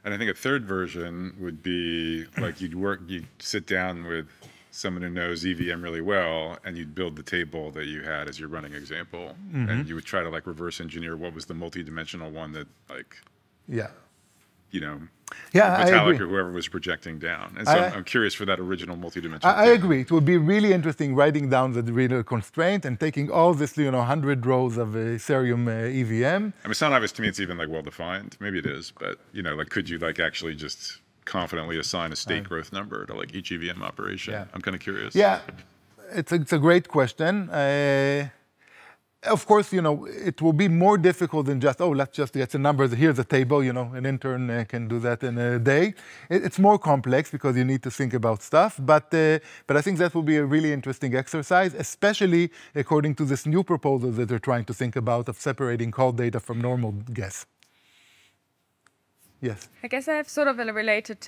And I think a third version would be like you'd sit down with someone who knows EVM really well, and you'd build the table that you had as your running example, mm-hmm. and you would try to like reverse engineer what was the multi-dimensional one that like, Vitalik or whoever was projecting down. And so I'm curious for that original multi-dimensional I agree. It would be really interesting writing down the real constraint and taking all this, 100 rows of Ethereum EVM. I mean, it's not obvious to me it's even like well-defined. Maybe it is, but like, could you like actually just confidently assign a state growth number to like each EVM operation? Yeah. I'm kind of curious. Yeah, it's a great question. Of course, it will be more difficult than just, let's just get the numbers. Here's a table, an intern can do that in a day. It's more complex because you need to think about stuff. But I think that will be a really interesting exercise, especially according to this new proposal that they're trying to think about of separating cold data from normal guess. Yes. I guess I have sort of a related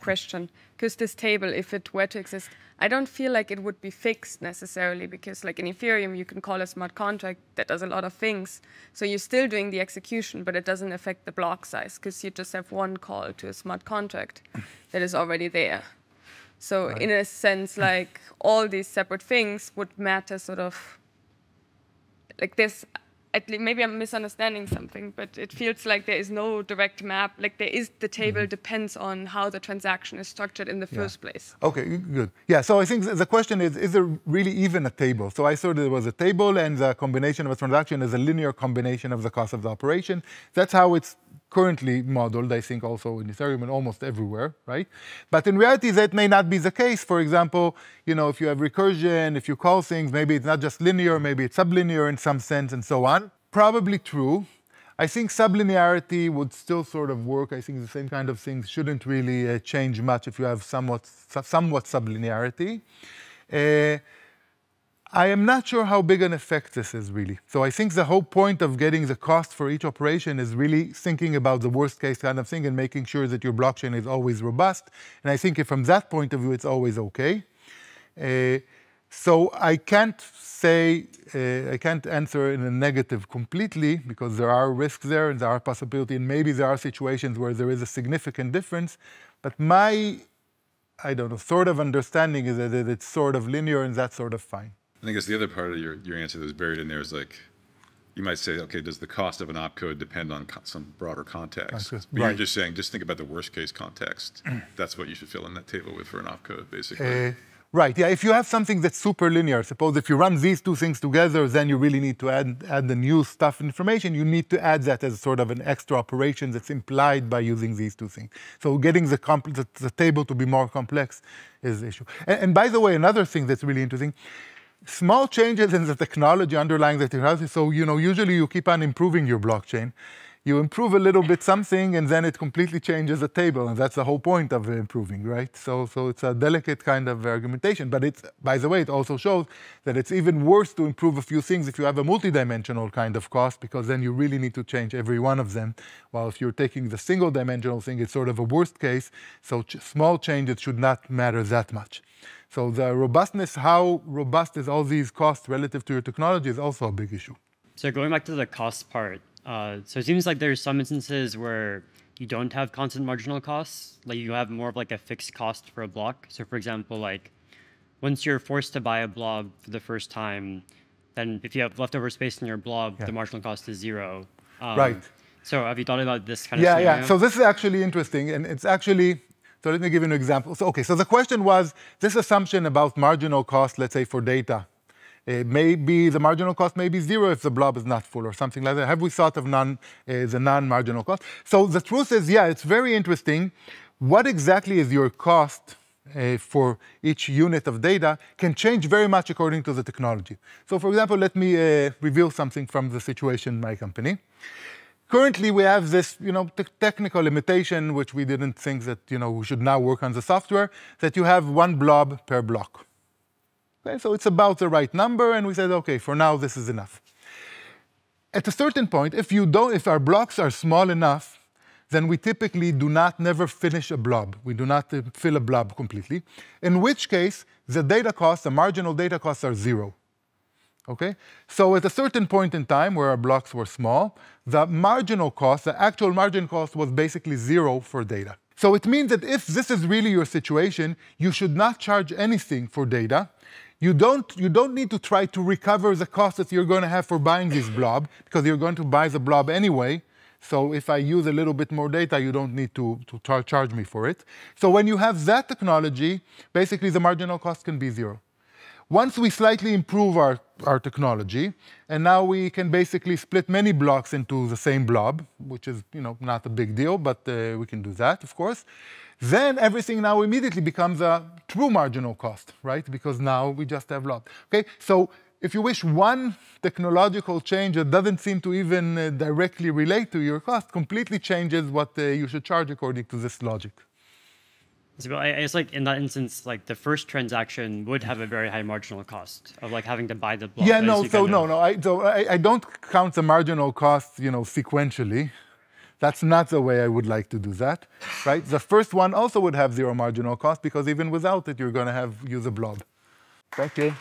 question, because this table, if it were to exist, I don't feel like it would be fixed necessarily, because like in Ethereum, you can call a smart contract that does a lot of things. So you're still doing the execution, but it doesn't affect the block size, because you just have one call to a smart contract that is already there. So in a sense, like all these separate things would matter sort of like this. Maybe I'm misunderstanding something, but it feels like there is no direct map. Like the table depends on how the transaction is structured in the first place. Okay, good. Yeah, so I think the question is there really even a table? So I thought there was a table, and the combination of a transaction is a linear combination of the cost of the operation. That's how it's currently modeled, I think, also in Ethereum and almost everywhere, right? But in reality, that may not be the case. For example, if you have recursion, if you call things, maybe it's not just linear, maybe it's sublinear in some sense, and so on. Probably true. I think sublinearity would still sort of work. I think the same kind of things shouldn't really change much if you have somewhat sublinearity. I am not sure how big an effect this is really. So I think the whole point of getting the cost for each operation is really thinking about the worst case kind of thing and making sure that your blockchain is always robust. And I think if from that point of view, it's always okay. So I can't say, I can't answer in a negative completely because there are risks there and there are possibilities and maybe there are situations where there is a significant difference. But my, I don't know, sort of understanding is that it's sort of linear and that's sort of fine. I think it's the other part of your answer that was buried in there is like, you might say, okay, does the cost of an opcode depend on some broader context? But right. You're just saying, just think about the worst case context. That's what you should fill in that table with for an opcode, basically. Right, yeah, if you have something that's super linear, suppose if you run these two things together, then you really need to add the new stuff information. You need to add that as sort of an extra operation that's implied by using these two things. So getting the table to be more complex is the issue. And by the way, another thing that's really interesting, small changes in the technology underlying the technology. So, usually you keep on improving your blockchain. You improve a little bit something, and then it completely changes the table, and that's the whole point of improving, right? So it's a delicate kind of argumentation, but it's, by the way, it also shows that it's even worse to improve a few things if you have a multidimensional kind of cost, because then you really need to change every one of them. While if you're taking the single-dimensional thing, it's sort of a worst case, so small changes should not matter that much. So the robustness, how robust is all these costs relative to your technology is also a big issue. So going back to the cost part, so it seems like there's some instances where you don't have constant marginal costs, like you have more of like a fixed cost for a block. So for example, like once you're forced to buy a blob for the first time, then if you have leftover space in your blob, the marginal cost is 0. Right. So have you thought about this kind of scenario? Yeah. So this is actually interesting, and it's actually, so let me give you an example. So, okay, so the question was this assumption about marginal cost, let's say for data. Maybe the marginal cost may be 0 if the blob is not full or something like that. Have we thought of the non-marginal cost? So the truth is, yeah, it's very interesting. What exactly is your cost for each unit of data can change very much according to the technology. So for example, let me reveal something from the situation in my company. Currently, we have this, technical limitation, which we didn't think that, we should now work on the software, that you have 1 blob per block. Okay, so it's about the right number, and we said, okay, for now, this is enough. At a certain point, if our blocks are small enough, then we typically never finish a blob. We do not fill a blob completely, in which case, the data costs, the marginal data costs are 0. Okay? So at a certain point in time where our blocks were small, the marginal cost, the actual margin cost was basically 0 for data. So it means that if this is really your situation, you should not charge anything for data. You don't need to try to recover the cost that you're going to have for buying this blob, because you're going to buy the blob anyway. So if I use a little bit more data, you don't need to charge me for it. So when you have that technology, basically the marginal cost can be 0. Once we slightly improve our technology, and now we can basically split many blocks into the same blob, which is not a big deal, but we can do that, of course. Then everything now immediately becomes a true marginal cost, right? Because now we just have blobs. Okay, so if you wish, one technological change that doesn't seem to even directly relate to your cost completely changes what you should charge according to this logic. So it's like in that instance, like the first transaction would have a very high marginal cost of like having to buy the block. Yeah, no, I don't count the marginal cost, sequentially. That's not the way I would like to do that, right? The first one also would have 0 marginal cost because even without it, you're going to use a blob. Thank you.